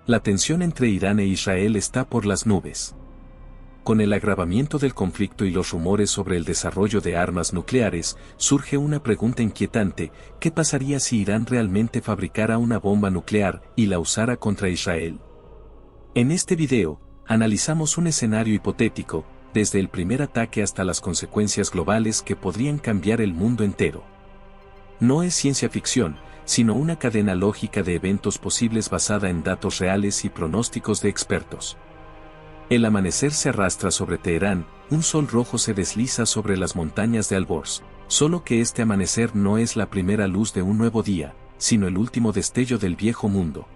La tensión entre Irán e Israel está por las nubes. Con el agravamiento del conflicto y los rumores sobre el desarrollo de armas nucleares, surge una pregunta inquietante: ¿qué pasaría si Irán realmente fabricara una bomba nuclear y la usara contra Israel? En este video, analizamos un escenario hipotético, desde el primer ataque hasta las consecuencias globales que podrían cambiar el mundo entero. No es ciencia ficción, sino una cadena lógica de eventos posibles basada en datos reales y pronósticos de expertos. El amanecer se arrastra sobre Teherán, un sol rojo se desliza sobre las montañas de Alborz, solo que este amanecer no es la primera luz de un nuevo día, sino el último destello del viejo mundo.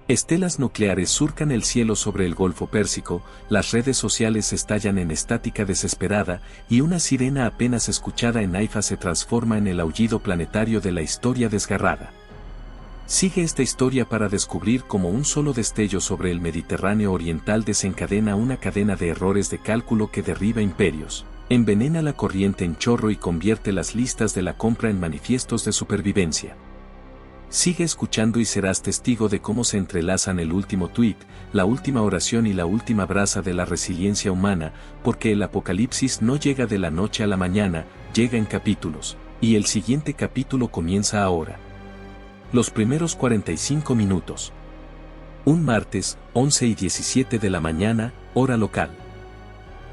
Estelas nucleares surcan el cielo sobre el Golfo Pérsico, las redes sociales estallan en estática desesperada, y una sirena apenas escuchada en Haifa se transforma en el aullido planetario de la historia desgarrada. Sigue esta historia para descubrir cómo un solo destello sobre el Mediterráneo oriental desencadena una cadena de errores de cálculo que derriba imperios, envenena la corriente en chorro y convierte las listas de la compra en manifiestos de supervivencia. Sigue escuchando y serás testigo de cómo se entrelazan el último tuit, la última oración y la última brasa de la resiliencia humana, porque el apocalipsis no llega de la noche a la mañana, llega en capítulos, y el siguiente capítulo comienza ahora. Los primeros 45 minutos. Un martes, 11:17 de la mañana, hora local.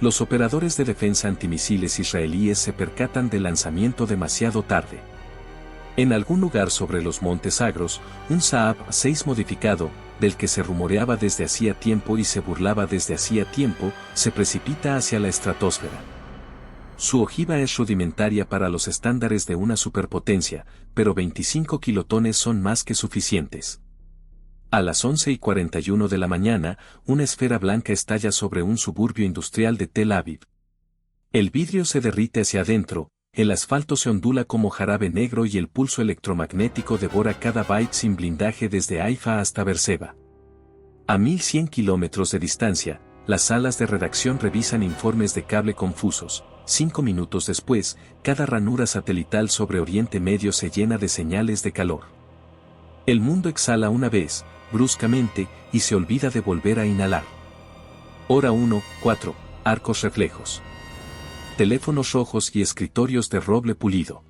Los operadores de defensa antimisiles israelíes se percatan del lanzamiento demasiado tarde. En algún lugar sobre los Montes Sagros, un Saab 6 modificado, del que se rumoreaba desde hacía tiempo y se burlaba desde hacía tiempo, se precipita hacia la estratosfera. Su ojiva es rudimentaria para los estándares de una superpotencia, pero 25 kilotones son más que suficientes. A las 11:41 de la mañana, una esfera blanca estalla sobre un suburbio industrial de Tel Aviv. El vidrio se derrite hacia adentro. El asfalto se ondula como jarabe negro y el pulso electromagnético devora cada byte sin blindaje desde Haifa hasta Beerseba. A 1100 kilómetros de distancia, las salas de redacción revisan informes de cable confusos. 5 minutos después, cada ranura satelital sobre Oriente Medio se llena de señales de calor. El mundo exhala una vez, bruscamente, y se olvida de volver a inhalar. Hora 1:04, arcos reflejos. Teléfonos rojos y escritorios de roble pulido.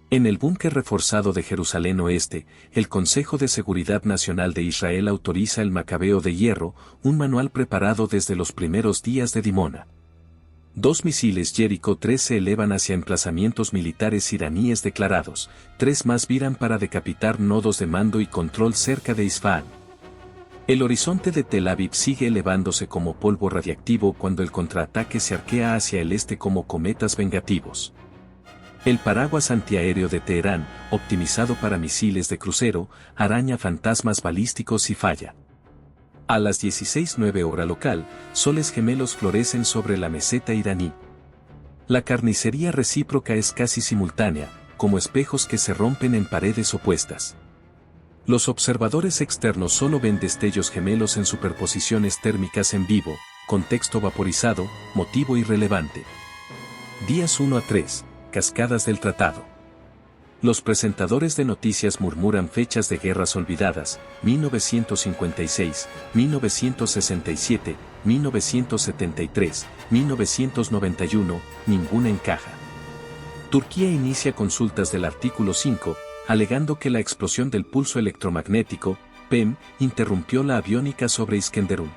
En el búnker reforzado de Jerusalén Oeste, el Consejo de Seguridad Nacional de Israel autoriza el Macabeo de Hierro, un manual preparado desde los primeros días de Dimona. 2 misiles Jericho 3 se elevan hacia emplazamientos militares iraníes declarados, 3 más viran para decapitar nodos de mando y control cerca de Isfahán. El horizonte de Tel Aviv sigue elevándose como polvo radiactivo cuando el contraataque se arquea hacia el este como cometas vengativos. El paraguas antiaéreo de Teherán, optimizado para misiles de crucero, araña fantasmas balísticos y falla. A las 16:09 hora local, soles gemelos florecen sobre la meseta iraní. La carnicería recíproca es casi simultánea, como espejos que se rompen en paredes opuestas. Los observadores externos solo ven destellos gemelos en superposiciones térmicas en vivo, contexto vaporizado, motivo irrelevante. Días 1-3, cascadas del tratado. Los presentadores de noticias murmuran fechas de guerras olvidadas, 1956, 1967, 1973, 1991, ninguna encaja. Turquía inicia consultas del artículo 5, alegando que la explosión del pulso electromagnético, PEM, interrumpió la aviónica sobre Iskenderun.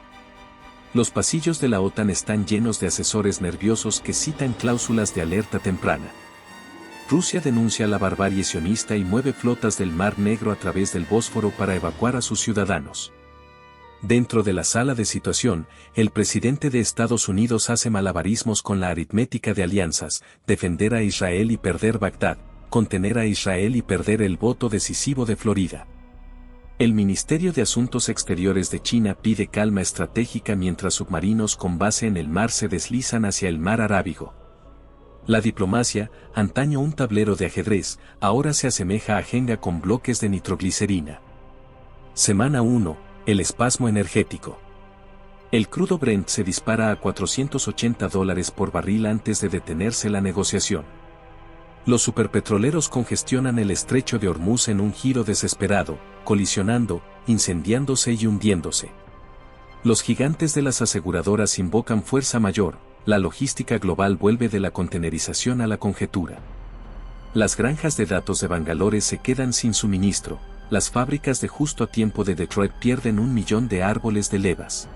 Los pasillos de la OTAN están llenos de asesores nerviosos que citan cláusulas de alerta temprana. Rusia denuncia la barbarie sionista y mueve flotas del Mar Negro a través del Bósforo para evacuar a sus ciudadanos. Dentro de la sala de situación, el presidente de Estados Unidos hace malabarismos con la aritmética de alianzas, defender a Israel y perder Bagdad, contener a Israel y perder el voto decisivo de Florida. El Ministerio de Asuntos Exteriores de China pide calma estratégica mientras submarinos con base en el mar se deslizan hacia el mar Arábigo. La diplomacia, antaño un tablero de ajedrez, ahora se asemeja a Jenga con bloques de nitroglicerina. Semana 1, el espasmo energético. El crudo Brent se dispara a $480 por barril antes de detenerse la negociación. Los superpetroleros congestionan el estrecho de Hormuz en un giro desesperado, colisionando, incendiándose y hundiéndose. Los gigantes de las aseguradoras invocan fuerza mayor, la logística global vuelve de la contenerización a la conjetura. Las granjas de datos de Bangalore se quedan sin suministro, las fábricas de justo a tiempo de Detroit pierden 1 millón de árboles de levas.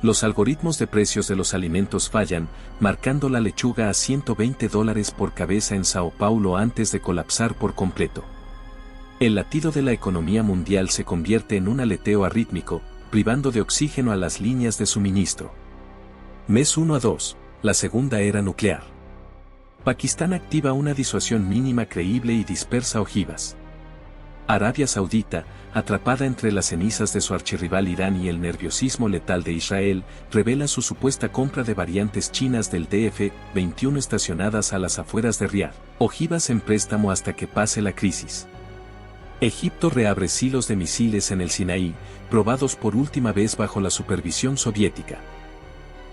Los algoritmos de precios de los alimentos fallan, marcando la lechuga a $120 por cabeza en Sao Paulo antes de colapsar por completo. El latido de la economía mundial se convierte en un aleteo arrítmico, privando de oxígeno a las líneas de suministro. Mes 1 a 2, la segunda era nuclear. Pakistán activa una disuasión mínima creíble y dispersa ojivas. Arabia Saudita, atrapada entre las cenizas de su archirrival Irán y el nerviosismo letal de Israel, revela su supuesta compra de variantes chinas del DF-21 estacionadas a las afueras de Riad, ojivas en préstamo hasta que pase la crisis. Egipto reabre silos de misiles en el Sinaí, probados por última vez bajo la supervisión soviética.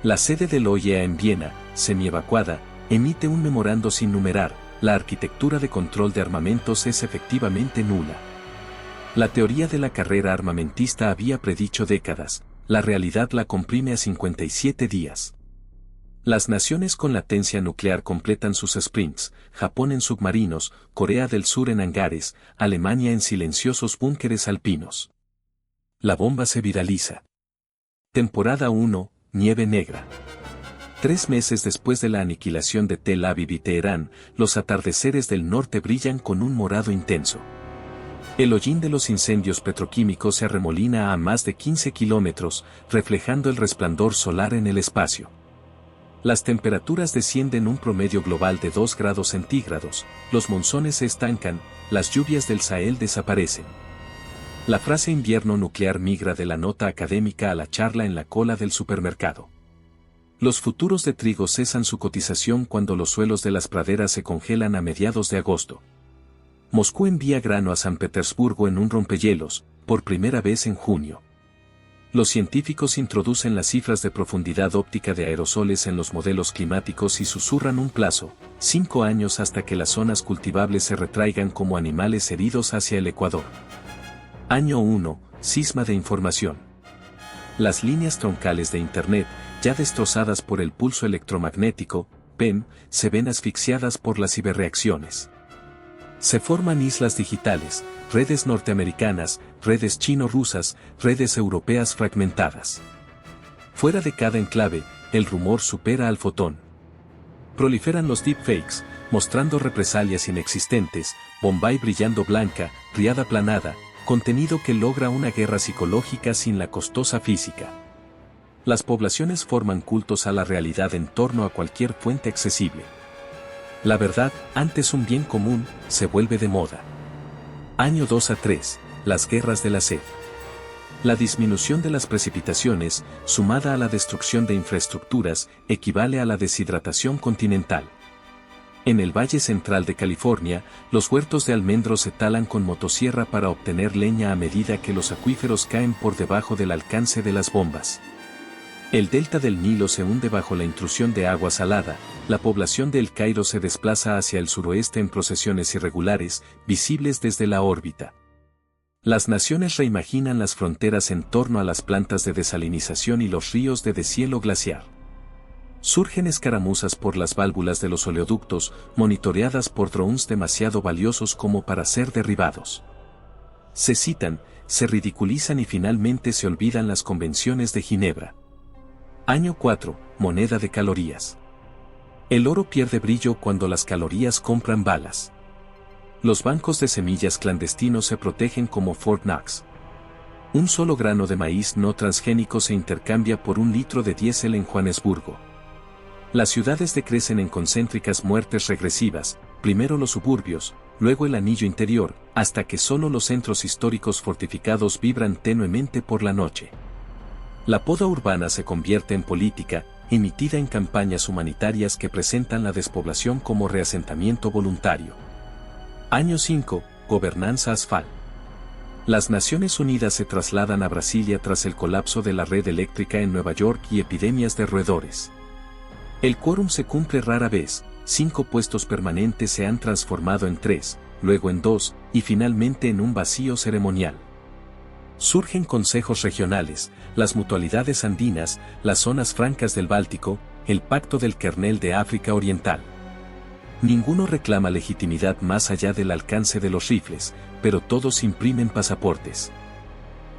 La sede del OIEA en Viena, semievacuada, emite un memorando sin numerar: la arquitectura de control de armamentos es efectivamente nula. La teoría de la carrera armamentista había predicho décadas, la realidad la comprime a 57 días. Las naciones con latencia nuclear completan sus sprints, Japón en submarinos, Corea del Sur en hangares, Alemania en silenciosos búnkeres alpinos. La bomba se viraliza. Temporada 1, nieve negra. 3 meses después de la aniquilación de Tel Aviv y Teherán, los atardeceres del norte brillan con un morado intenso. El hollín de los incendios petroquímicos se arremolina a más de 15 kilómetros, reflejando el resplandor solar en el espacio. Las temperaturas descienden un promedio global de 2 grados centígrados, los monzones se estancan, las lluvias del Sahel desaparecen. La frase invierno nuclear migra de la nota académica a la charla en la cola del supermercado. Los futuros de trigo cesan su cotización cuando los suelos de las praderas se congelan a mediados de agosto. Moscú envía grano a San Petersburgo en un rompehielos, por primera vez en junio. Los científicos introducen las cifras de profundidad óptica de aerosoles en los modelos climáticos y susurran un plazo, 5 años hasta que las zonas cultivables se retraigan como animales heridos hacia el Ecuador. Año 1, cisma de información. Las líneas troncales de Internet, ya destrozadas por el pulso electromagnético, PEM, se ven asfixiadas por las ciberreacciones. Se forman islas digitales, redes norteamericanas, redes chino-rusas, redes europeas fragmentadas. Fuera de cada enclave, el rumor supera al fotón. Proliferan los deepfakes, mostrando represalias inexistentes, Bombay brillando blanca, Riad aplanada, contenido que logra una guerra psicológica sin la costosa física. Las poblaciones forman cultos a la realidad en torno a cualquier fuente accesible. La verdad, antes un bien común, se vuelve de moda. Año 2 a 3, las guerras de la sed. La disminución de las precipitaciones, sumada a la destrucción de infraestructuras, equivale a la deshidratación continental. En el Valle Central de California, los huertos de almendros se talan con motosierra para obtener leña a medida que los acuíferos caen por debajo del alcance de las bombas. El delta del Nilo se hunde bajo la intrusión de agua salada, la población de El Cairo se desplaza hacia el suroeste en procesiones irregulares, visibles desde la órbita. Las naciones reimaginan las fronteras en torno a las plantas de desalinización y los ríos de deshielo glaciar. Surgen escaramuzas por las válvulas de los oleoductos, monitoreadas por drones demasiado valiosos como para ser derribados. Se citan, se ridiculizan y finalmente se olvidan las convenciones de Ginebra. Año 4, moneda de calorías. El oro pierde brillo cuando las calorías compran balas. Los bancos de semillas clandestinos se protegen como Fort Knox. Un solo grano de maíz no transgénico se intercambia por 1 litro de diésel en Johannesburgo. Las ciudades decrecen en concéntricas muertes regresivas, primero los suburbios, luego el anillo interior, hasta que solo los centros históricos fortificados vibran tenuemente por la noche. La poda urbana se convierte en política, emitida en campañas humanitarias que presentan la despoblación como reasentamiento voluntario. Año 5, gobernanza ASFAL. Las Naciones Unidas se trasladan a Brasilia tras el colapso de la red eléctrica en Nueva York y epidemias de roedores. El quórum se cumple rara vez, 5 puestos permanentes se han transformado en 3, luego en 2, y finalmente en un vacío ceremonial. Surgen consejos regionales, las mutualidades andinas, las zonas francas del Báltico, el Pacto del Kernel de África Oriental. Ninguno reclama legitimidad más allá del alcance de los rifles, pero todos imprimen pasaportes.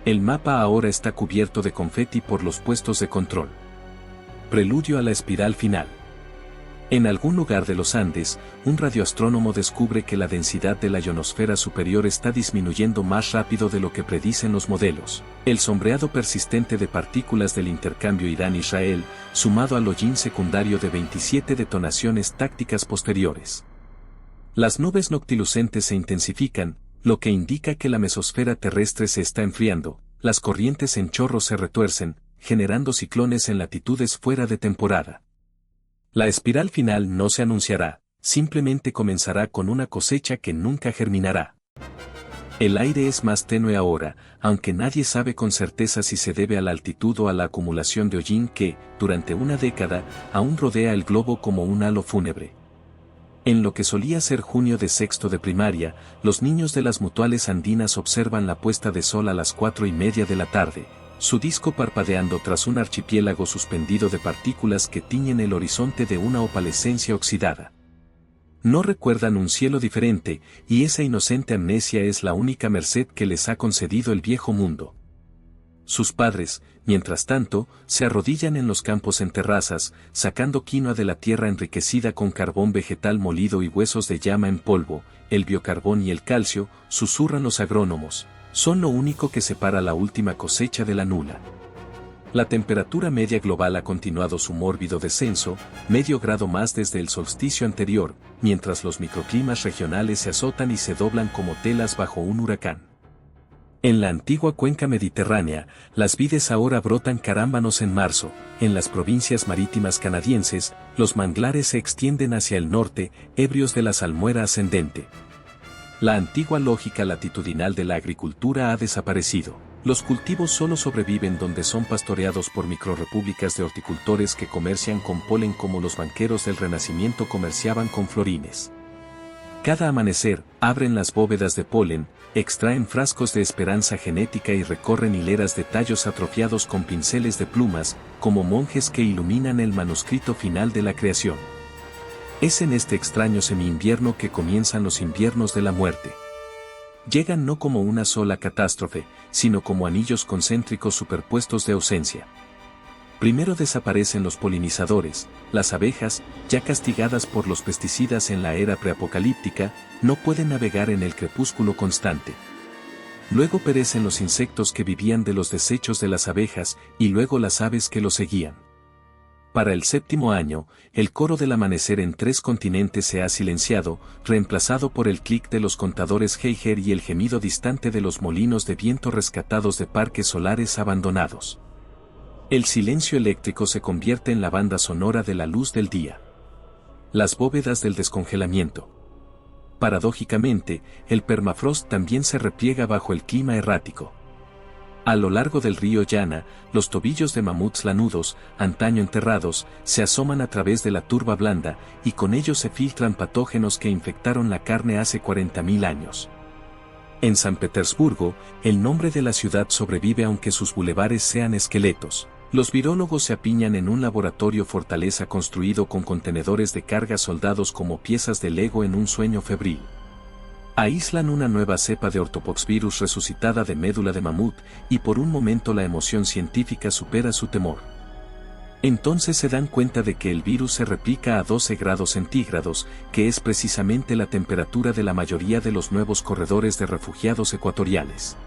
El mapa ahora está cubierto de confeti por los puestos de control. Preludio a la espiral final. En algún lugar de los Andes, un radioastrónomo descubre que la densidad de la ionosfera superior está disminuyendo más rápido de lo que predicen los modelos. El sombreado persistente de partículas del intercambio Irán-Israel, sumado al hollín secundario de 27 detonaciones tácticas posteriores. Las nubes noctilucentes se intensifican, lo que indica que la mesosfera terrestre se está enfriando, las corrientes en chorro se retuercen, generando ciclones en latitudes fuera de temporada. La espiral final no se anunciará, simplemente comenzará con una cosecha que nunca germinará. El aire es más tenue ahora, aunque nadie sabe con certeza si se debe a la altitud o a la acumulación de hollín que, durante una década, aún rodea el globo como un halo fúnebre. En lo que solía ser junio de sexto de primaria, los niños de las mutuales andinas observan la puesta de sol a las 4:30 de la tarde, su disco parpadeando tras un archipiélago suspendido de partículas que tiñen el horizonte de una opalescencia oxidada. No recuerdan un cielo diferente, y esa inocente amnesia es la única merced que les ha concedido el viejo mundo. Sus padres, mientras tanto, se arrodillan en los campos en terrazas, sacando quinoa de la tierra enriquecida con carbón vegetal molido y huesos de llama en polvo, el biocarbón y el calcio, susurran los agrónomos. Son lo único que separa la última cosecha de la nula. La temperatura media global ha continuado su mórbido descenso, medio grado más desde el solsticio anterior, mientras los microclimas regionales se azotan y se doblan como telas bajo un huracán. En la antigua cuenca mediterránea, las vides ahora brotan carámbanos en marzo, en las provincias marítimas canadienses, los manglares se extienden hacia el norte, ebrios de la salmuera ascendente. La antigua lógica latitudinal de la agricultura ha desaparecido. Los cultivos solo sobreviven donde son pastoreados por microrepúblicas de horticultores que comercian con polen como los banqueros del Renacimiento comerciaban con florines. Cada amanecer, abren las bóvedas de polen, extraen frascos de esperanza genética y recorren hileras de tallos atrofiados con pinceles de plumas, como monjes que iluminan el manuscrito final de la creación. Es en este extraño semi-invierno que comienzan los inviernos de la muerte. Llegan no como una sola catástrofe, sino como anillos concéntricos superpuestos de ausencia. Primero desaparecen los polinizadores, las abejas, ya castigadas por los pesticidas en la era preapocalíptica, no pueden navegar en el crepúsculo constante. Luego perecen los insectos que vivían de los desechos de las abejas, y luego las aves que los seguían. Para el 7º año, el coro del amanecer en 3 continentes se ha silenciado, reemplazado por el clic de los contadores Geiger y el gemido distante de los molinos de viento rescatados de parques solares abandonados. El silencio eléctrico se convierte en la banda sonora de la luz del día. Las bóvedas del descongelamiento. Paradójicamente, el permafrost también se repliega bajo el clima errático. A lo largo del río Llana, los tobillos de mamuts lanudos, antaño enterrados, se asoman a través de la turba blanda, y con ellos se filtran patógenos que infectaron la carne hace 40.000 años. En San Petersburgo, el nombre de la ciudad sobrevive aunque sus bulevares sean esqueletos. Los virólogos se apiñan en un laboratorio fortaleza construido con contenedores de carga soldados como piezas de Lego en un sueño febril. Aíslan una nueva cepa de ortopoxvirus resucitada de médula de mamut, y por un momento la emoción científica supera su temor. Entonces se dan cuenta de que el virus se replica a 12 grados centígrados, que es precisamente la temperatura de la mayoría de los nuevos corredores de refugiados ecuatoriales.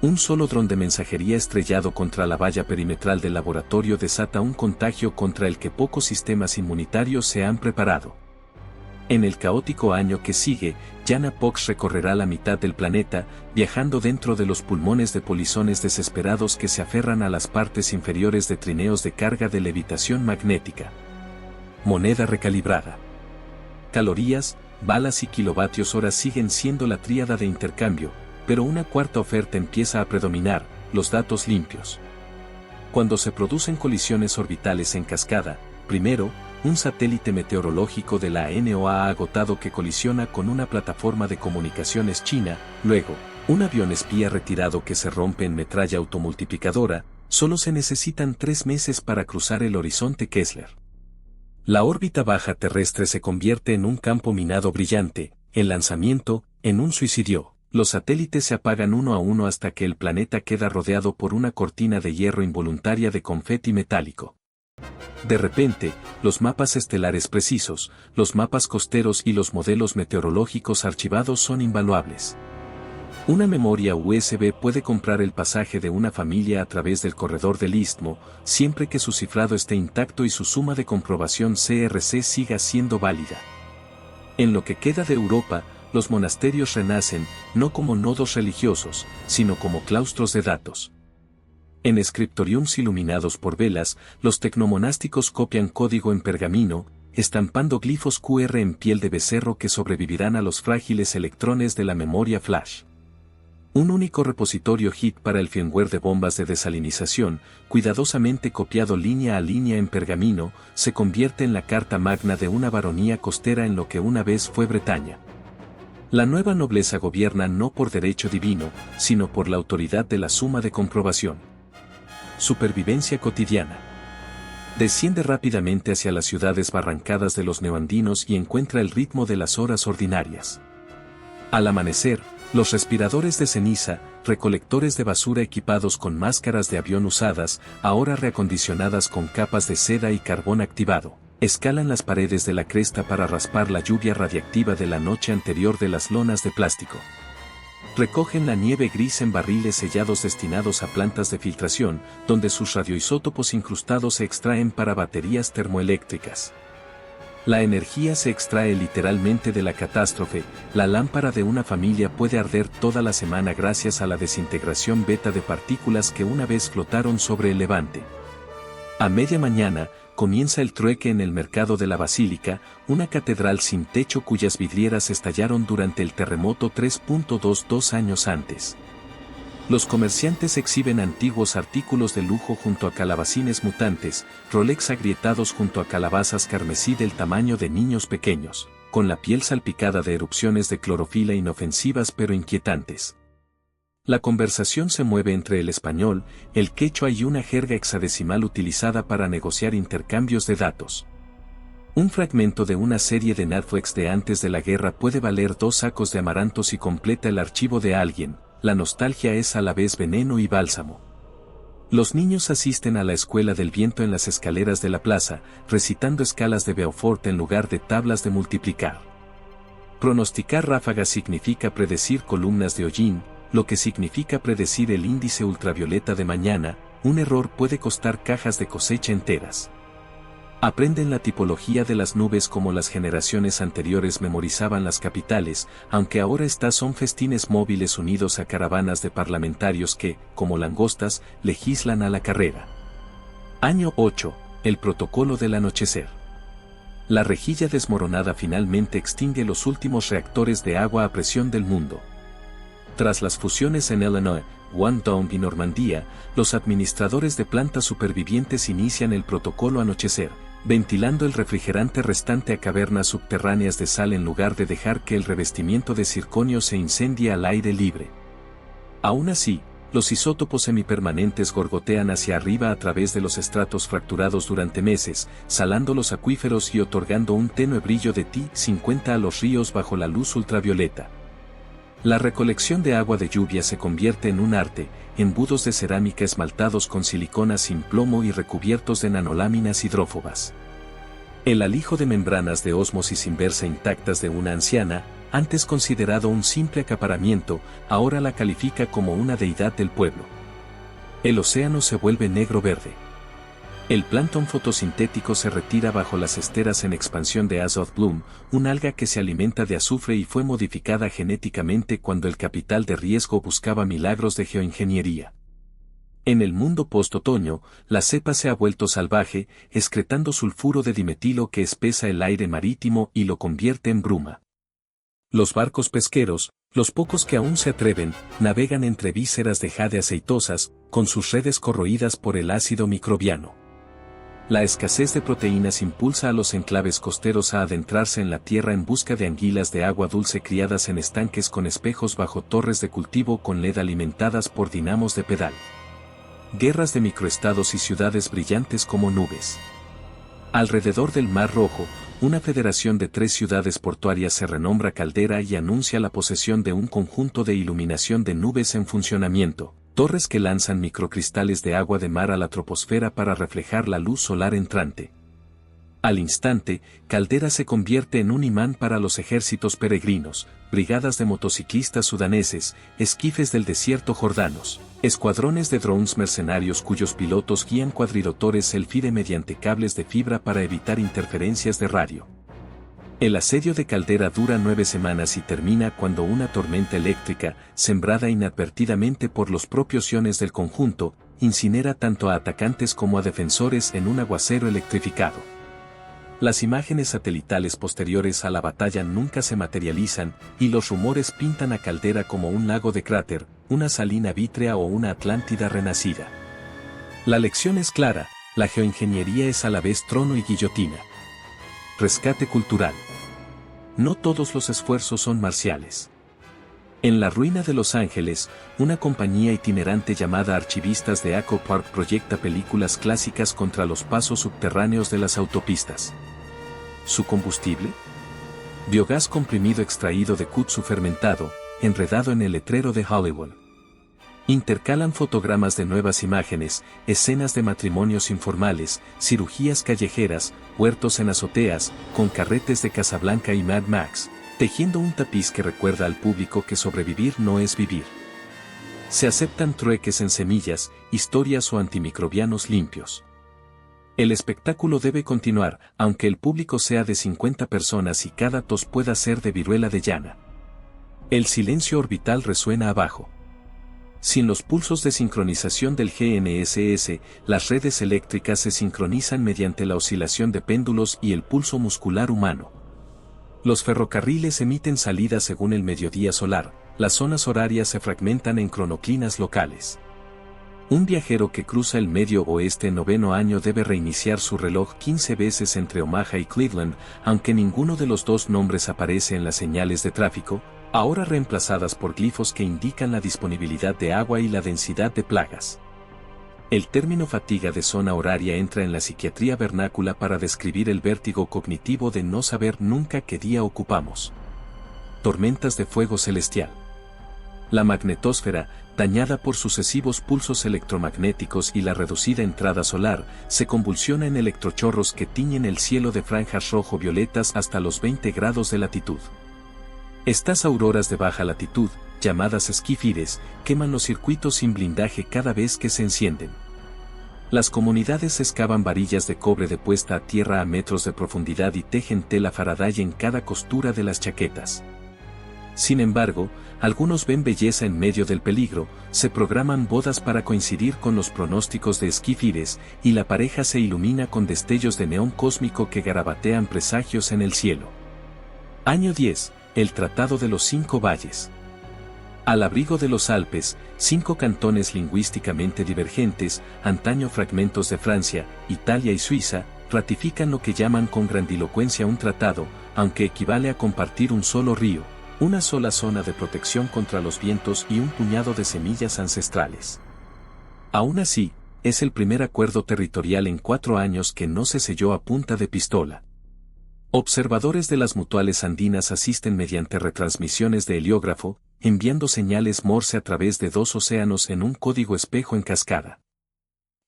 Un solo dron de mensajería estrellado contra la valla perimetral del laboratorio desata un contagio contra el que pocos sistemas inmunitarios se han preparado. En el caótico año que sigue, Jana Pox recorrerá la mitad del planeta, viajando dentro de los pulmones de polizones desesperados que se aferran a las partes inferiores de trineos de carga de levitación magnética. Moneda recalibrada. Calorías, balas y kilovatios hora siguen siendo la tríada de intercambio, pero una cuarta oferta empieza a predominar: los datos limpios. Cuando se producen colisiones orbitales en cascada, primero, un satélite meteorológico de la NOAA agotado que colisiona con una plataforma de comunicaciones china, luego, un avión espía retirado que se rompe en metralla automultiplicadora, solo se necesitan 3 meses para cruzar el horizonte Kessler. La órbita baja terrestre se convierte en un campo minado brillante, el lanzamiento, en un suicidio. Los satélites se apagan uno a uno hasta que el planeta queda rodeado por una cortina de hierro involuntaria de confeti metálico. De repente, los mapas estelares precisos, los mapas costeros y los modelos meteorológicos archivados son invaluables. Una memoria USB puede comprar el pasaje de una familia a través del corredor del istmo, siempre que su cifrado esté intacto y su suma de comprobación CRC siga siendo válida. En lo que queda de Europa, los monasterios renacen, no como nodos religiosos, sino como claustros de datos. En scriptoriums iluminados por velas, los tecnomonásticos copian código en pergamino, estampando glifos QR en piel de becerro que sobrevivirán a los frágiles electrones de la memoria flash. Un único repositorio HIT para el firmware de bombas de desalinización, cuidadosamente copiado línea a línea en pergamino, se convierte en la carta magna de una baronía costera en lo que una vez fue Bretaña. La nueva nobleza gobierna no por derecho divino, sino por la autoridad de la suma de comprobación. Supervivencia cotidiana. Desciende rápidamente hacia las ciudades barrancadas de los neoandinos y encuentra el ritmo de las horas ordinarias. Al amanecer, los respiradores de ceniza, recolectores de basura equipados con máscaras de avión usadas, ahora reacondicionadas con capas de seda y carbón activado, escalan las paredes de la cresta para raspar la lluvia radiactiva de la noche anterior de las lonas de plástico. Recogen la nieve gris en barriles sellados destinados a plantas de filtración, donde sus radioisótopos incrustados se extraen para baterías termoeléctricas. La energía se extrae literalmente de la catástrofe. La lámpara de una familia puede arder toda la semana gracias a la desintegración beta de partículas que una vez flotaron sobre el levante. A media mañana, comienza el trueque en el mercado de la Basílica, una catedral sin techo cuyas vidrieras estallaron durante el terremoto 3.22 años antes. Los comerciantes exhiben antiguos artículos de lujo junto a calabacines mutantes, Rolex agrietados junto a calabazas carmesí del tamaño de niños pequeños, con la piel salpicada de erupciones de clorofila inofensivas pero inquietantes. La conversación se mueve entre el español, el quechua y una jerga hexadecimal utilizada para negociar intercambios de datos. Un fragmento de una serie de Netflix de antes de la guerra puede valer 2 sacos de amarantos y completa el archivo de alguien. La nostalgia es a la vez veneno y bálsamo. Los niños asisten a la escuela del viento en las escaleras de la plaza, recitando escalas de Beaufort en lugar de tablas de multiplicar. Pronosticar ráfagas significa predecir columnas de hollín, lo que significa predecir el índice ultravioleta de mañana. Un error puede costar cajas de cosecha enteras. Aprenden la tipología de las nubes como las generaciones anteriores memorizaban las capitales, aunque ahora estas son festines móviles unidos a caravanas de parlamentarios que, como langostas, legislan a la carrera. Año 8. El protocolo del anochecer. La rejilla desmoronada finalmente extingue los últimos reactores de agua a presión del mundo. Tras las fusiones en Illinois, Guangdong y Normandía, los administradores de plantas supervivientes inician el protocolo anochecer, ventilando el refrigerante restante a cavernas subterráneas de sal en lugar de dejar que el revestimiento de circonio se incendie al aire libre. Aún así, los isótopos semipermanentes gorgotean hacia arriba a través de los estratos fracturados durante meses, salando los acuíferos y otorgando un tenue brillo de T50 a los ríos bajo la luz ultravioleta. La recolección de agua de lluvia se convierte en un arte, embudos de cerámica esmaltados con silicona sin plomo y recubiertos de nanoláminas hidrófobas. El alijo de membranas de ósmosis inversa intactas de una anciana, antes considerado un simple acaparamiento, ahora la califica como una deidad del pueblo. El océano se vuelve negro-verde. El plancton fotosintético se retira bajo las esteras en expansión de Azoth Bloom, un alga que se alimenta de azufre y fue modificada genéticamente cuando el capital de riesgo buscaba milagros de geoingeniería. En el mundo post-otoño, la cepa se ha vuelto salvaje, excretando sulfuro de dimetilo que espesa el aire marítimo y lo convierte en bruma. Los barcos pesqueros, los pocos que aún se atreven, navegan entre vísceras de jade aceitosas, con sus redes corroídas por el ácido microbiano. La escasez de proteínas impulsa a los enclaves costeros a adentrarse en la tierra en busca de anguilas de agua dulce criadas en estanques con espejos bajo torres de cultivo con LED alimentadas por dinamos de pedal. Guerras de microestados y ciudades brillantes como nubes. Alrededor del Mar Rojo, una federación de 3 ciudades portuarias se renombra Caldera y anuncia la posesión de un conjunto de iluminación de nubes en funcionamiento. Torres que lanzan microcristales de agua de mar a la troposfera para reflejar la luz solar entrante. Al instante, Caldera se convierte en un imán para los ejércitos peregrinos, brigadas de motociclistas sudaneses, esquifes del desierto jordanos, escuadrones de drones mercenarios cuyos pilotos guían cuadrirotores selfie mediante cables de fibra para evitar interferencias de radio. El asedio de Caldera dura 9 semanas y termina cuando una tormenta eléctrica, sembrada inadvertidamente por los propios iones del conjunto, incinera tanto a atacantes como a defensores en un aguacero electrificado. Las imágenes satelitales posteriores a la batalla nunca se materializan, y los rumores pintan a Caldera como un lago de cráter, una salina vítrea o una Atlántida renacida. La lección es clara, la geoingeniería es a la vez trono y guillotina. Rescate cultural. No todos los esfuerzos son marciales. En la ruina de Los Ángeles, una compañía itinerante llamada Archivistas de Echo Park proyecta películas clásicas contra los pasos subterráneos de las autopistas. ¿Su combustible? Biogás comprimido extraído de kudzu fermentado, enredado en el letrero de Hollywood. Intercalan fotogramas de nuevas imágenes, escenas de matrimonios informales, cirugías callejeras, huertos en azoteas, con carretes de Casablanca y Mad Max, tejiendo un tapiz que recuerda al público que sobrevivir no es vivir. Se aceptan trueques en semillas, historias o antimicrobianos limpios. El espectáculo debe continuar, aunque el público sea de 50 personas y cada tos pueda ser de viruela de llana. El silencio orbital resuena abajo. Sin los pulsos de sincronización del GNSS, las redes eléctricas se sincronizan mediante la oscilación de péndulos y el pulso muscular humano. Los ferrocarriles emiten salidas según el mediodía solar, las zonas horarias se fragmentan en cronoclinas locales. Un viajero que cruza el Medio Oeste en 9º año debe reiniciar su reloj 15 veces entre Omaha y Cleveland, aunque ninguno de los dos nombres aparece en las señales de tráfico, ahora reemplazadas por glifos que indican la disponibilidad de agua y la densidad de plagas. El término fatiga de zona horaria entra en la psiquiatría vernácula para describir el vértigo cognitivo de no saber nunca qué día ocupamos. Tormentas de fuego celestial. La magnetosfera, dañada por sucesivos pulsos electromagnéticos y la reducida entrada solar, se convulsiona en electrochorros que tiñen el cielo de franjas rojo-violetas hasta los 20 grados de latitud. Estas auroras de baja latitud, llamadas esquífides, queman los circuitos sin blindaje cada vez que se encienden. Las comunidades excavan varillas de cobre de puesta a tierra a metros de profundidad y tejen tela Faraday en cada costura de las chaquetas. Sin embargo, algunos ven belleza en medio del peligro, se programan bodas para coincidir con los pronósticos de esquífides, y la pareja se ilumina con destellos de neón cósmico que garabatean presagios en el cielo. Año 10. El Tratado de los 5 Valles. Al abrigo de los Alpes, 5 cantones lingüísticamente divergentes, antaño fragmentos de Francia, Italia y Suiza, ratifican lo que llaman con grandilocuencia un tratado, aunque equivale a compartir un solo río, una sola zona de protección contra los vientos y un puñado de semillas ancestrales. Aún así, es el primer acuerdo territorial en 4 años que no se selló a punta de pistola. Observadores de las mutuales andinas asisten mediante retransmisiones de heliógrafo, enviando señales Morse a través de 2 océanos en un código espejo en cascada.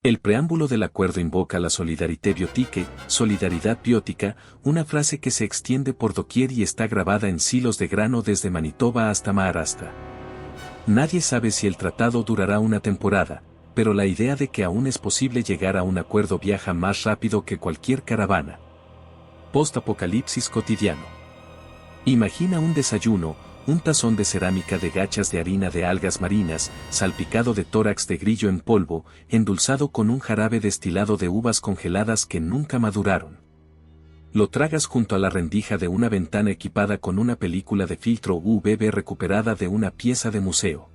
El preámbulo del acuerdo invoca la solidarité biotique, solidaridad biótica, una frase que se extiende por doquier y está grabada en silos de grano desde Manitoba hasta Maharashtra. Nadie sabe si el tratado durará una temporada, pero la idea de que aún es posible llegar a un acuerdo viaja más rápido que cualquier caravana. Post-apocalipsis cotidiano. Imagina un desayuno, un tazón de cerámica de gachas de harina de algas marinas, salpicado de tórax de grillo en polvo, endulzado con un jarabe destilado de uvas congeladas que nunca maduraron. Lo tragas junto a la rendija de una ventana equipada con una película de filtro UVB recuperada de una pieza de museo.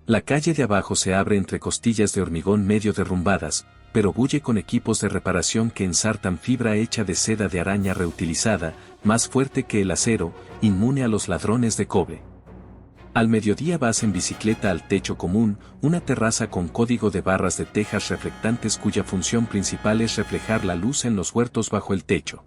La calle de abajo se abre entre costillas de hormigón medio derrumbadas, pero bulle con equipos de reparación que ensartan fibra hecha de seda de araña reutilizada, más fuerte que el acero, inmune a los ladrones de cobre. Al mediodía vas en bicicleta al techo común, una terraza con código de barras de tejas reflectantes cuya función principal es reflejar la luz en los huertos bajo el techo.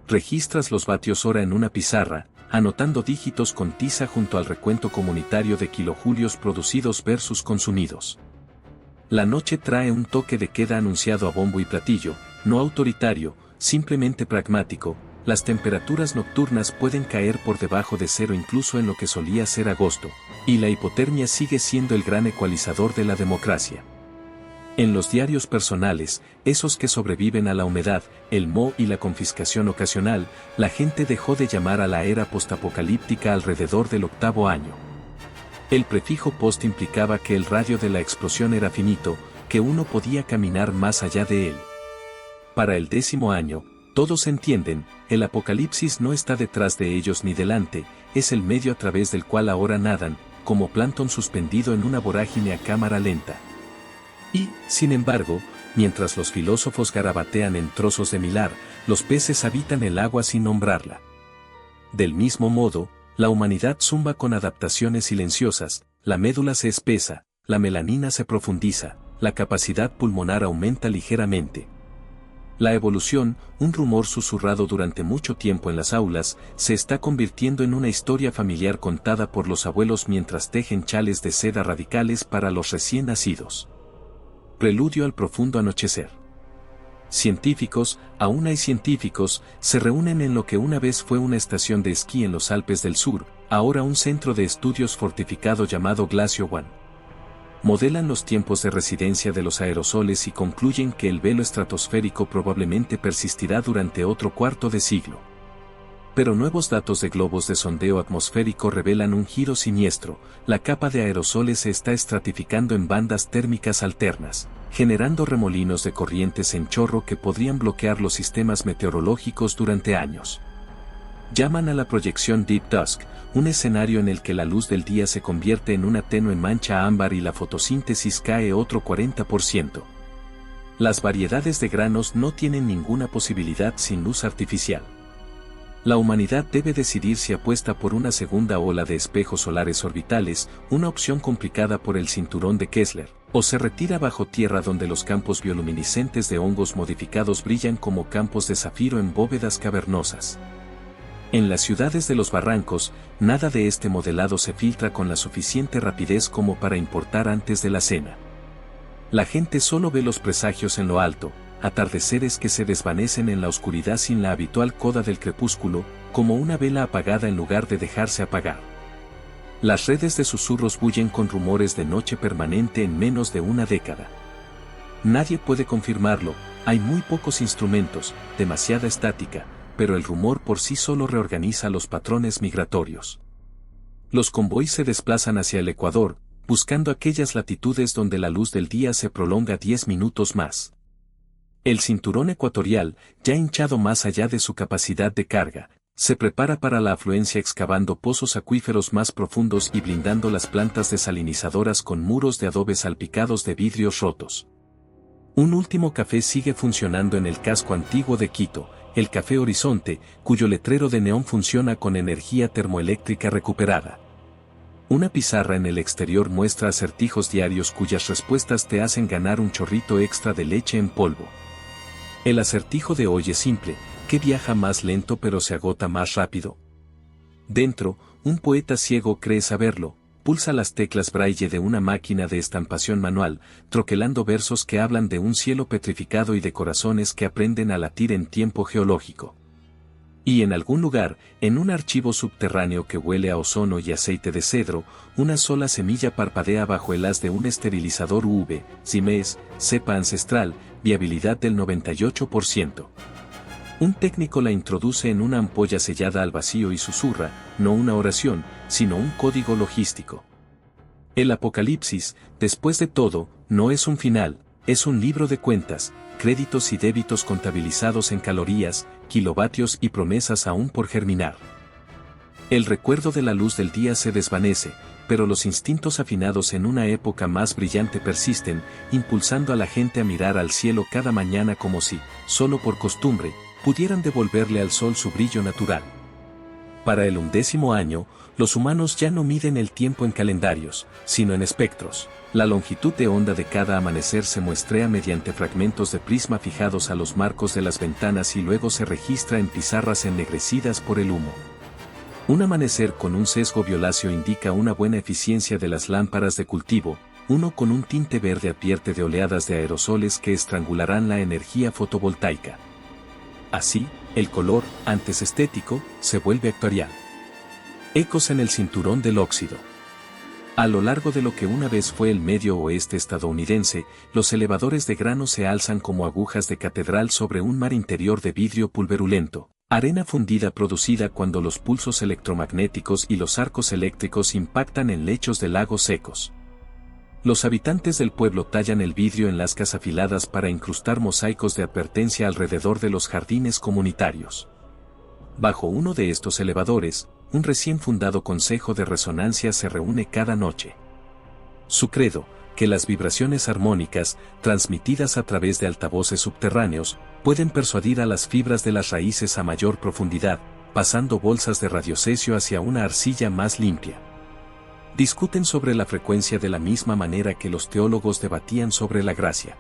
Registras los vatios hora en una pizarra, anotando dígitos con tiza junto al recuento comunitario de kilojulios producidos versus consumidos. La noche trae un toque de queda anunciado a bombo y platillo, no autoritario, simplemente pragmático. Las temperaturas nocturnas pueden caer por debajo de cero incluso en lo que solía ser agosto, y la hipotermia sigue siendo el gran ecualizador de la democracia. En los diarios personales, esos que sobreviven a la humedad, el moho y la confiscación ocasional, la gente dejó de llamar a la era postapocalíptica alrededor del 8º año. El prefijo post implicaba que el radio de la explosión era finito, que uno podía caminar más allá de él. Para el 10º año, todos entienden, el apocalipsis no está detrás de ellos ni delante, es el medio a través del cual ahora nadan, como plancton suspendido en una vorágine a cámara lenta. Y, sin embargo, mientras los filósofos garabatean en trozos de milar, los peces habitan el agua sin nombrarla. Del mismo modo, la humanidad zumba con adaptaciones silenciosas, la médula se espesa, la melanina se profundiza, la capacidad pulmonar aumenta ligeramente. La evolución, un rumor susurrado durante mucho tiempo en las aulas, se está convirtiendo en una historia familiar contada por los abuelos mientras tejen chales de seda radicales para los recién nacidos. Preludio al profundo anochecer. Científicos, aún hay científicos, se reúnen en lo que una vez fue una estación de esquí en los Alpes del Sur, ahora un centro de estudios fortificado llamado Glacio One. Modelan los tiempos de residencia de los aerosoles y concluyen que el velo estratosférico probablemente persistirá durante otro cuarto de siglo. Pero nuevos datos de globos de sondeo atmosférico revelan un giro siniestro, la capa de aerosoles se está estratificando en bandas térmicas alternas, generando remolinos de corrientes en chorro que podrían bloquear los sistemas meteorológicos durante años. Llaman a la proyección Deep Dusk, un escenario en el que la luz del día se convierte en una tenue mancha ámbar y la fotosíntesis cae otro 40%. Las variedades de granos no tienen ninguna posibilidad sin luz artificial. La humanidad debe decidir si apuesta por una segunda ola de espejos solares orbitales, una opción complicada por el cinturón de Kessler, o se retira bajo tierra donde los campos bioluminiscentes de hongos modificados brillan como campos de zafiro en bóvedas cavernosas. En las ciudades de los barrancos, nada de este modelado se filtra con la suficiente rapidez como para importar antes de la cena. La gente solo ve los presagios en lo alto, atardeceres que se desvanecen en la oscuridad sin la habitual coda del crepúsculo, como una vela apagada en lugar de dejarse apagar. Las redes de susurros bullen con rumores de noche permanente en menos de una década. Nadie puede confirmarlo, hay muy pocos instrumentos, demasiada estática, pero el rumor por sí solo reorganiza los patrones migratorios. Los convoys se desplazan hacia el Ecuador, buscando aquellas latitudes donde la luz del día se prolonga 10 minutos más. El cinturón ecuatorial, ya hinchado más allá de su capacidad de carga, se prepara para la afluencia excavando pozos acuíferos más profundos y blindando las plantas desalinizadoras con muros de adobe salpicados de vidrios rotos. Un último café sigue funcionando en el casco antiguo de Quito, el Café Horizonte, cuyo letrero de neón funciona con energía termoeléctrica recuperada. Una pizarra en el exterior muestra acertijos diarios cuyas respuestas te hacen ganar un chorrito extra de leche en polvo. El acertijo de hoy es simple: ¿qué viaja más lento pero se agota más rápido? Dentro, un poeta ciego cree saberlo, pulsa las teclas braille de una máquina de estampación manual, troquelando versos que hablan de un cielo petrificado y de corazones que aprenden a latir en tiempo geológico. Y en algún lugar, en un archivo subterráneo que huele a ozono y aceite de cedro, una sola semilla parpadea bajo el haz de un esterilizador UV, CIMES, cepa ancestral, viabilidad del 98%. Un técnico la introduce en una ampolla sellada al vacío y susurra, no una oración, sino un código logístico. El apocalipsis, después de todo, no es un final, es un libro de cuentas, créditos y débitos contabilizados en calorías, kilovatios y promesas aún por germinar. El recuerdo de la luz del día se desvanece, pero los instintos afinados en una época más brillante persisten, impulsando a la gente a mirar al cielo cada mañana como si, solo por costumbre, pudieran devolverle al sol su brillo natural. Para el 11º año, los humanos ya no miden el tiempo en calendarios, sino en espectros. La longitud de onda de cada amanecer se muestrea mediante fragmentos de prisma fijados a los marcos de las ventanas y luego se registra en pizarras ennegrecidas por el humo. Un amanecer con un sesgo violáceo indica una buena eficiencia de las lámparas de cultivo, uno con un tinte verde advierte de oleadas de aerosoles que estrangularán la energía fotovoltaica. Así, el color, antes estético, se vuelve actuarial. Ecos en el cinturón del óxido. A lo largo de lo que una vez fue el medio oeste estadounidense, los elevadores de grano se alzan como agujas de catedral sobre un mar interior de vidrio pulverulento, arena fundida producida cuando los pulsos electromagnéticos y los arcos eléctricos impactan en lechos de lagos secos. Los habitantes del pueblo tallan el vidrio en lascas afiladas para incrustar mosaicos de advertencia alrededor de los jardines comunitarios. Bajo uno de estos elevadores, un recién fundado consejo de resonancia se reúne cada noche. Su credo, que las vibraciones armónicas, transmitidas a través de altavoces subterráneos, pueden persuadir a las fibras de las raíces a mayor profundidad, pasando bolsas de radiocesio hacia una arcilla más limpia. Discuten sobre la frecuencia de la misma manera que los teólogos debatían sobre la gracia.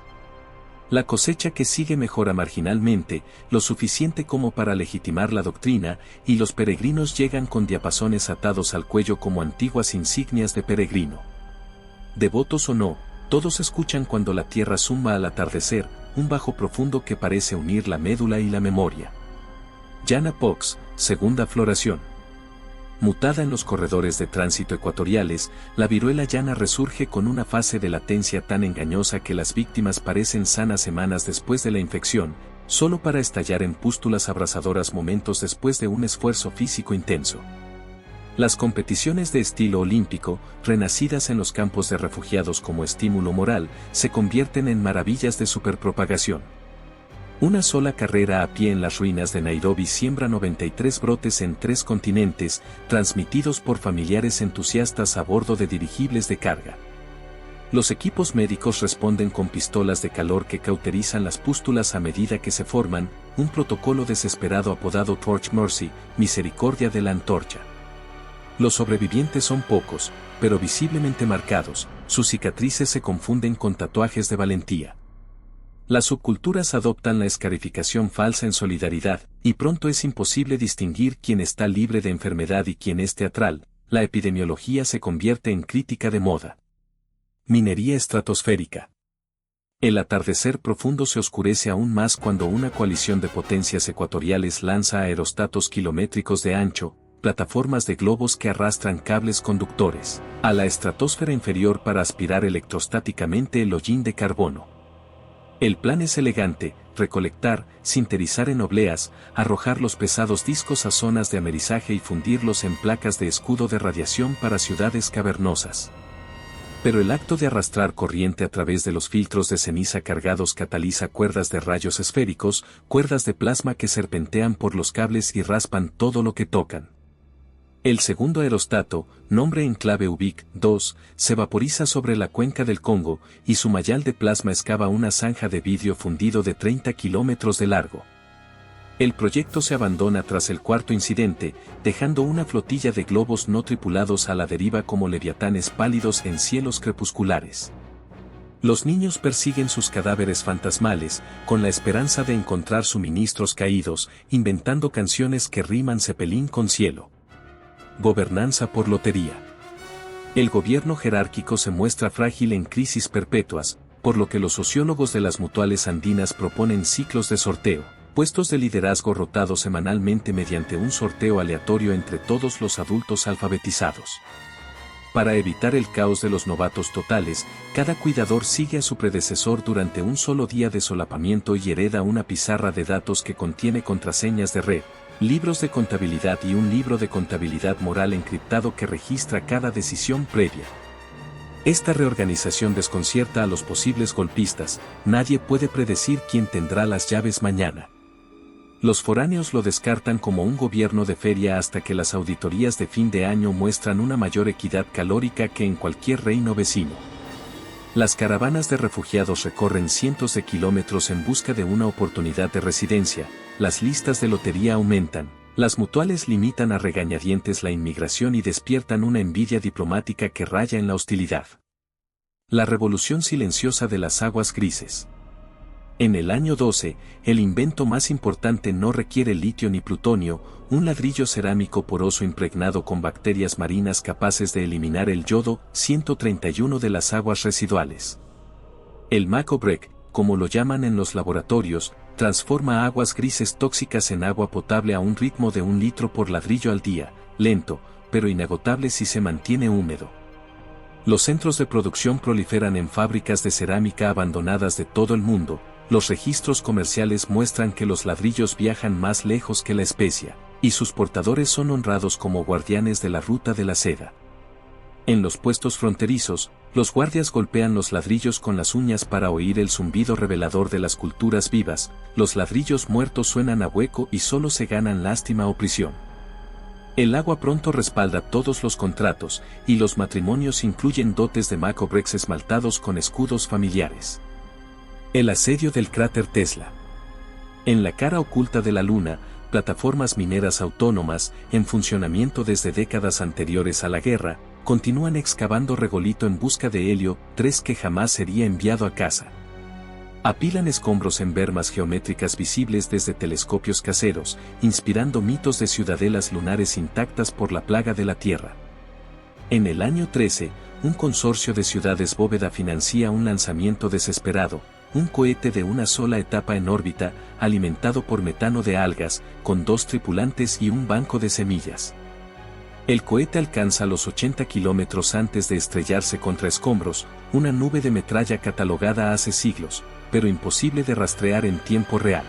La cosecha que sigue mejora marginalmente, lo suficiente como para legitimar la doctrina, y los peregrinos llegan con diapasones atados al cuello como antiguas insignias de peregrino. Devotos o no, todos escuchan cuando la tierra zumba al atardecer, un bajo profundo que parece unir la médula y la memoria. Llana Pox, segunda floración. Mutada en los corredores de tránsito ecuatoriales, la viruela llana resurge con una fase de latencia tan engañosa que las víctimas parecen sanas semanas después de la infección, solo para estallar en pústulas abrasadoras momentos después de un esfuerzo físico intenso. Las competiciones de estilo olímpico, renacidas en los campos de refugiados como estímulo moral, se convierten en maravillas de superpropagación. Una sola carrera a pie en las ruinas de Nairobi siembra 93 brotes en 3 continentes, transmitidos por familiares entusiastas a bordo de dirigibles de carga. Los equipos médicos responden con pistolas de calor que cauterizan las pústulas a medida que se forman, un protocolo desesperado apodado Torch Mercy, misericordia de la antorcha. Los sobrevivientes son pocos, pero visiblemente marcados, sus cicatrices se confunden con tatuajes de valentía. Las subculturas adoptan la escarificación falsa en solidaridad, y pronto es imposible distinguir quién está libre de enfermedad y quién es teatral. La epidemiología se convierte en crítica de moda. Minería estratosférica. El atardecer profundo se oscurece aún más cuando una coalición de potencias ecuatoriales lanza aerostatos kilométricos de ancho, plataformas de globos que arrastran cables conductores, a la estratosfera inferior para aspirar electrostáticamente el hollín de carbono. El plan es elegante: recolectar, sinterizar en obleas, arrojar los pesados discos a zonas de amerizaje y fundirlos en placas de escudo de radiación para ciudades cavernosas. Pero el acto de arrastrar corriente a través de los filtros de ceniza cargados cataliza cuerdas de rayos esféricos, cuerdas de plasma que serpentean por los cables y raspan todo lo que tocan. El segundo aerostato, nombre en clave UBIC-2, se vaporiza sobre la cuenca del Congo, y su mayal de plasma excava una zanja de vidrio fundido de 30 kilómetros de largo. El proyecto se abandona tras el cuarto incidente, dejando una flotilla de globos no tripulados a la deriva como leviatanes pálidos en cielos crepusculares. Los niños persiguen sus cadáveres fantasmales, con la esperanza de encontrar suministros caídos, inventando canciones que riman Cepelín con cielo. Gobernanza por lotería. El gobierno jerárquico se muestra frágil en crisis perpetuas, por lo que los sociólogos de las mutuales andinas proponen ciclos de sorteo, puestos de liderazgo rotados semanalmente mediante un sorteo aleatorio entre todos los adultos alfabetizados. Para evitar el caos de los novatos totales, cada cuidador sigue a su predecesor durante un solo día de solapamiento y hereda una pizarra de datos que contiene contraseñas de red, libros de contabilidad y un libro de contabilidad moral encriptado que registra cada decisión previa. Esta reorganización desconcierta a los posibles golpistas. Nadie puede predecir quién tendrá las llaves mañana. Los foráneos lo descartan como un gobierno de feria hasta que las auditorías de fin de año muestran una mayor equidad calórica que en cualquier reino vecino. Las caravanas de refugiados recorren cientos de kilómetros en busca de una oportunidad de residencia, las listas de lotería aumentan, las mutuales limitan a regañadientes la inmigración y despiertan una envidia diplomática que raya en la hostilidad. La revolución silenciosa de las aguas grises. En el año 12, el invento más importante no requiere litio ni plutonio, un ladrillo cerámico poroso impregnado con bacterias marinas capaces de eliminar el yodo 131 de las aguas residuales. El Mako-Break, como lo llaman en los laboratorios, transforma aguas grises tóxicas en agua potable a un ritmo de 1 litro por ladrillo al día, lento, pero inagotable si se mantiene húmedo. Los centros de producción proliferan en fábricas de cerámica abandonadas de todo el mundo. Los registros comerciales muestran que los ladrillos viajan más lejos que la especia, y sus portadores son honrados como guardianes de la ruta de la seda. En los puestos fronterizos, los guardias golpean los ladrillos con las uñas para oír el zumbido revelador de las culturas vivas, los ladrillos muertos suenan a hueco y solo se ganan lástima o prisión. El agua pronto respalda todos los contratos, y los matrimonios incluyen dotes de Mako-Breaks esmaltados con escudos familiares. El asedio del cráter Tesla. En la cara oculta de la Luna, plataformas mineras autónomas, en funcionamiento desde décadas anteriores a la guerra, continúan excavando regolito en busca de helio 3 que jamás sería enviado a casa. Apilan escombros en bermas geométricas visibles desde telescopios caseros, inspirando mitos de ciudadelas lunares intactas por la plaga de la Tierra. En el año 13, un consorcio de ciudades bóveda financia un lanzamiento desesperado, un cohete de una sola etapa en órbita, alimentado por metano de algas, con 2 tripulantes y un banco de semillas. El cohete alcanza los 80 kilómetros antes de estrellarse contra escombros, una nube de metralla catalogada hace siglos, pero imposible de rastrear en tiempo real.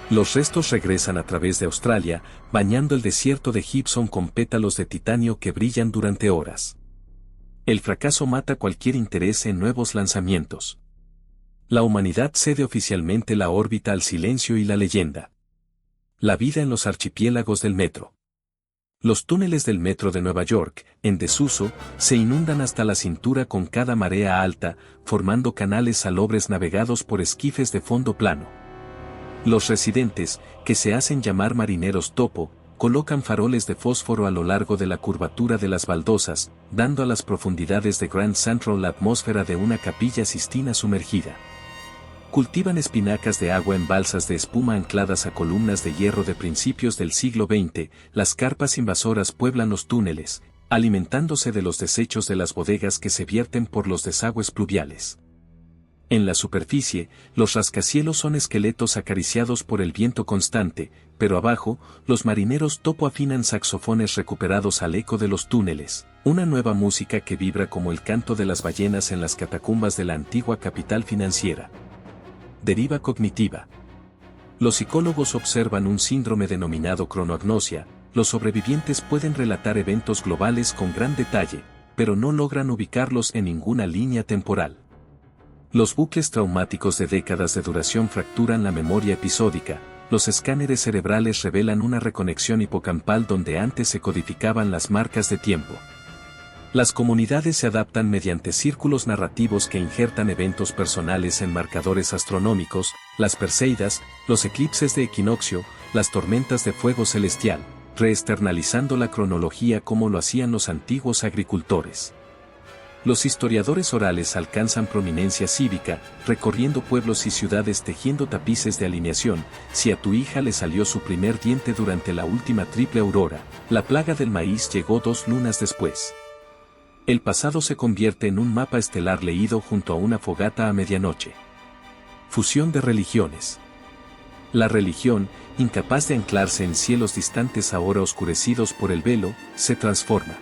Los restos regresan a través de Australia, bañando el desierto de Gibson con pétalos de titanio que brillan durante horas. El fracaso mata cualquier interés en nuevos lanzamientos. La humanidad cede oficialmente la órbita al silencio y la leyenda. La vida en los archipiélagos del metro. Los túneles del metro de Nueva York, en desuso, se inundan hasta la cintura con cada marea alta, formando canales salobres navegados por esquifes de fondo plano. Los residentes, que se hacen llamar marineros topo, colocan faroles de fósforo a lo largo de la curvatura de las baldosas, dando a las profundidades de Grand Central la atmósfera de una capilla sistina sumergida. Cultivan espinacas de agua en balsas de espuma ancladas a columnas de hierro de principios del siglo XX, las carpas invasoras pueblan los túneles, alimentándose de los desechos de las bodegas que se vierten por los desagües pluviales. En la superficie, los rascacielos son esqueletos acariciados por el viento constante, pero abajo, los marineros topo afinan saxofones recuperados al eco de los túneles, una nueva música que vibra como el canto de las ballenas en las catacumbas de la antigua capital financiera. Deriva cognitiva. Los psicólogos observan un síndrome denominado cronoagnosia. Los sobrevivientes pueden relatar eventos globales con gran detalle, pero no logran ubicarlos en ninguna línea temporal. Los bucles traumáticos de décadas de duración fracturan la memoria episódica. Los escáneres cerebrales revelan una reconexión hipocampal donde antes se codificaban las marcas de tiempo. Las comunidades se adaptan mediante círculos narrativos que injertan eventos personales en marcadores astronómicos, las Perseidas, los eclipses de equinoccio, las tormentas de fuego celestial, reexternalizando la cronología como lo hacían los antiguos agricultores. Los historiadores orales alcanzan prominencia cívica, recorriendo pueblos y ciudades tejiendo tapices de alineación. Si a tu hija le salió su primer diente durante la última triple aurora, la plaga del maíz llegó 2 lunas después. El pasado se convierte en un mapa estelar leído junto a una fogata a medianoche. Fusión de religiones. La religión, incapaz de anclarse en cielos distantes ahora oscurecidos por el velo, se transforma.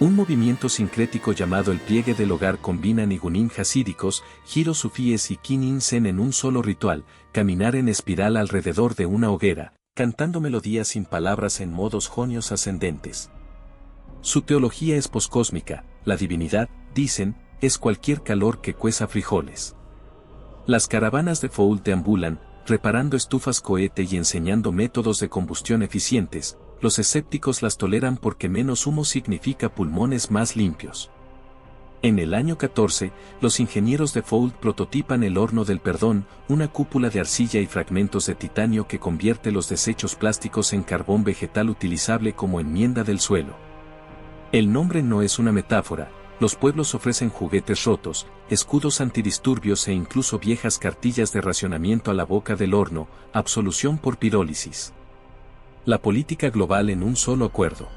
Un movimiento sincrético llamado el pliegue del hogar combina nigunim hasídicos, giros sufíes y kin zen en un solo ritual, caminar en espiral alrededor de una hoguera, cantando melodías sin palabras en modos jonios ascendentes. Su teología es poscósmica, la divinidad, dicen, es cualquier calor que cueza frijoles. Las caravanas de Foul deambulan, reparando estufas cohete y enseñando métodos de combustión eficientes, los escépticos las toleran porque menos humo significa pulmones más limpios. En el año 14, los ingenieros de Fould prototipan el horno del perdón, una cúpula de arcilla y fragmentos de titanio que convierte los desechos plásticos en carbón vegetal utilizable como enmienda del suelo. El nombre no es una metáfora, los pueblos ofrecen juguetes rotos, escudos antidisturbios e incluso viejas cartillas de racionamiento a la boca del horno, absolución por pirólisis. La política global en un solo acuerdo.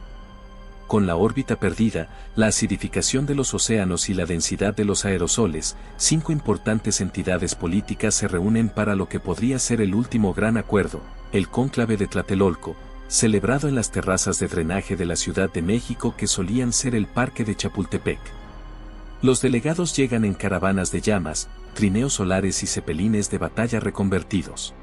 Con la órbita perdida, la acidificación de los océanos y la densidad de los aerosoles, 5 importantes entidades políticas se reúnen para lo que podría ser el último gran acuerdo, el cónclave de Tlatelolco, celebrado en las terrazas de drenaje de la Ciudad de México que solían ser el Parque de Chapultepec. Los delegados llegan en caravanas de llamas, trineos solares y cepelines de batalla reconvertidos.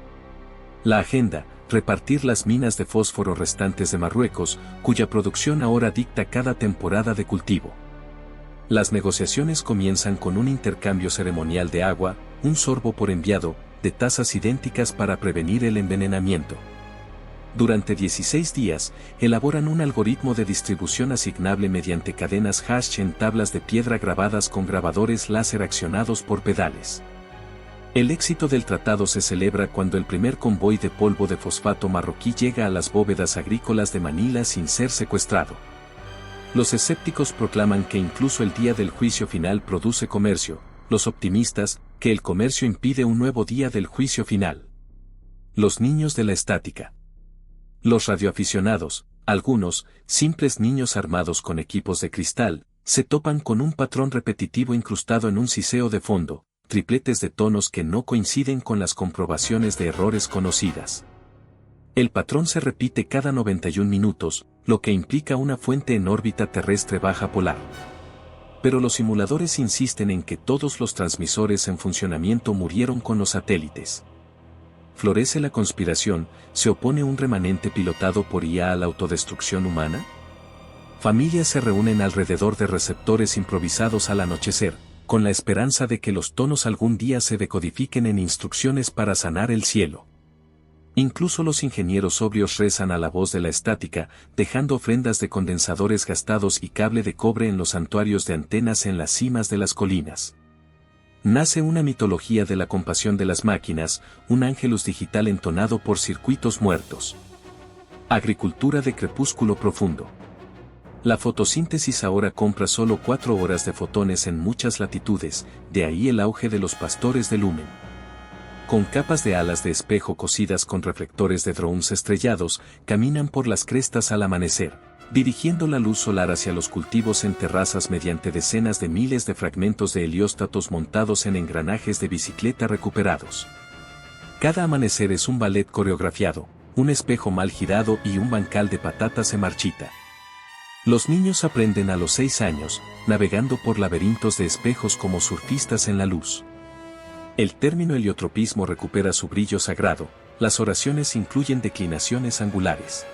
La agenda: repartir las minas de fósforo restantes de Marruecos, cuya producción ahora dicta cada temporada de cultivo. Las negociaciones comienzan con un intercambio ceremonial de agua, un sorbo por enviado, de tazas idénticas para prevenir el envenenamiento. Durante 16 días, elaboran un algoritmo de distribución asignable mediante cadenas hash en tablas de piedra grabadas con grabadores láser accionados por pedales. El éxito del tratado se celebra cuando el primer convoy de polvo de fosfato marroquí llega a las bóvedas agrícolas de Manila sin ser secuestrado. Los escépticos proclaman que incluso el día del juicio final produce comercio, los optimistas, que el comercio impide un nuevo día del juicio final. Los niños de la estática. Los radioaficionados, algunos, simples niños armados con equipos de cristal, se topan con un patrón repetitivo incrustado en un ciseo de fondo, tripletes de tonos que no coinciden con las comprobaciones de errores conocidas. El patrón se repite cada 91 minutos, lo que implica una fuente en órbita terrestre baja polar. Pero los simuladores insisten en que todos los transmisores en funcionamiento murieron con los satélites. ¿Florece la conspiración? ¿Se opone un remanente pilotado por IA a la autodestrucción humana? Familias se reúnen alrededor de receptores improvisados al anochecer, con la esperanza de que los tonos algún día se decodifiquen en instrucciones para sanar el cielo. Incluso los ingenieros sobrios rezan a la voz de la estática, dejando ofrendas de condensadores gastados y cable de cobre en los santuarios de antenas en las cimas de las colinas. Nace una mitología de la compasión de las máquinas, un ángelus digital entonado por circuitos muertos. Agricultura de crepúsculo profundo. La fotosíntesis ahora compra solo 4 horas de fotones en muchas latitudes, de ahí el auge de los pastores de lumen. Con capas de alas de espejo cosidas con reflectores de drones estrellados, caminan por las crestas al amanecer, dirigiendo la luz solar hacia los cultivos en terrazas mediante decenas de miles de fragmentos de helióstatos montados en engranajes de bicicleta recuperados. Cada amanecer es un ballet coreografiado, un espejo mal girado y un bancal de patata se marchita. Los niños aprenden a los 6 años, navegando por laberintos de espejos como surfistas en la luz. El término heliotropismo recupera su brillo sagrado, las oraciones incluyen declinaciones angulares.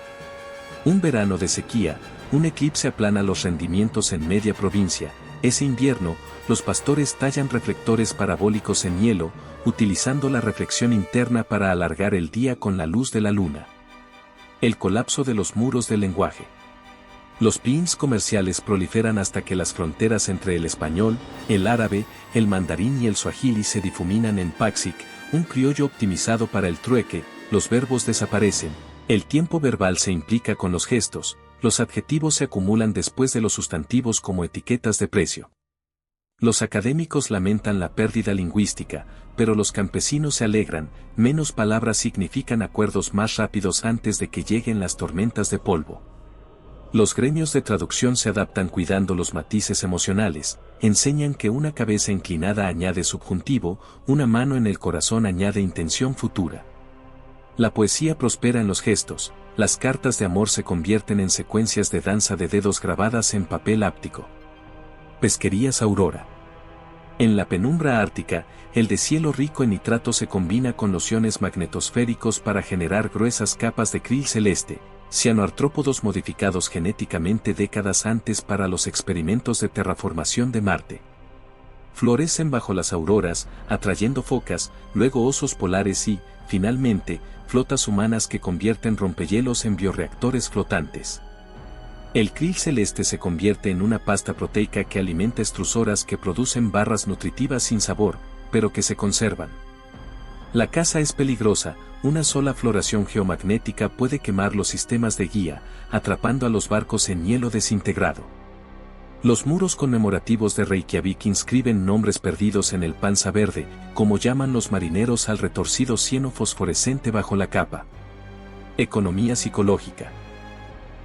Un verano de sequía, un eclipse aplana los rendimientos en media provincia. Ese invierno, los pastores tallan reflectores parabólicos en hielo, utilizando la reflexión interna para alargar el día con la luz de la luna. El colapso de los muros del lenguaje. Los pins comerciales proliferan hasta que las fronteras entre el español, el árabe, el mandarín y el suajili se difuminan en Paxic, un criollo optimizado para el trueque. Los verbos desaparecen, el tiempo verbal se implica con los gestos, los adjetivos se acumulan después de los sustantivos como etiquetas de precio. Los académicos lamentan la pérdida lingüística, pero los campesinos se alegran, menos palabras significan acuerdos más rápidos antes de que lleguen las tormentas de polvo. Los gremios de traducción se adaptan cuidando los matices emocionales, enseñan que una cabeza inclinada añade subjuntivo, una mano en el corazón añade intención futura. La poesía prospera en los gestos, las cartas de amor se convierten en secuencias de danza de dedos grabadas en papel áptico. Pesquerías Aurora. En la penumbra ártica, el deshielo rico en nitrato se combina con los iones magnetosféricos para generar gruesas capas de krill celeste, cianoartrópodos modificados genéticamente décadas antes para los experimentos de terraformación de Marte. Florecen bajo las auroras, atrayendo focas, luego osos polares y, finalmente, flotas humanas que convierten rompehielos en bioreactores flotantes. El krill celeste se convierte en una pasta proteica que alimenta estrusoras que producen barras nutritivas sin sabor, pero que se conservan. La caza es peligrosa, una sola floración geomagnética puede quemar los sistemas de guía, atrapando a los barcos en hielo desintegrado. Los muros conmemorativos de Reykjavik inscriben nombres perdidos en el panza verde, como llaman los marineros al retorcido cieno fosforescente bajo la capa. Economía psicológica.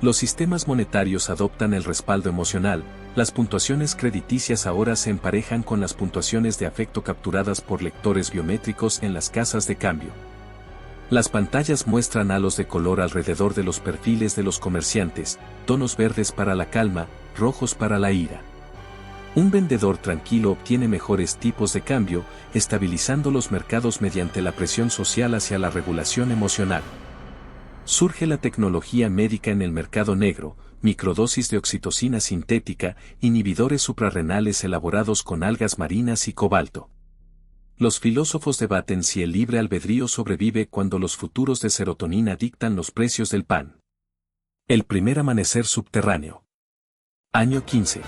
Los sistemas monetarios adoptan el respaldo emocional, las puntuaciones crediticias ahora se emparejan con las puntuaciones de afecto capturadas por lectores biométricos en las casas de cambio. Las pantallas muestran halos de color alrededor de los perfiles de los comerciantes, tonos verdes para la calma, rojos para la ira. Un vendedor tranquilo obtiene mejores tipos de cambio, estabilizando los mercados mediante la presión social hacia la regulación emocional. Surge la tecnología médica en el mercado negro, microdosis de oxitocina sintética, inhibidores suprarrenales elaborados con algas marinas y cobalto. Los filósofos debaten si el libre albedrío sobrevive cuando los futuros de serotonina dictan los precios del pan. El primer amanecer subterráneo. Año 15.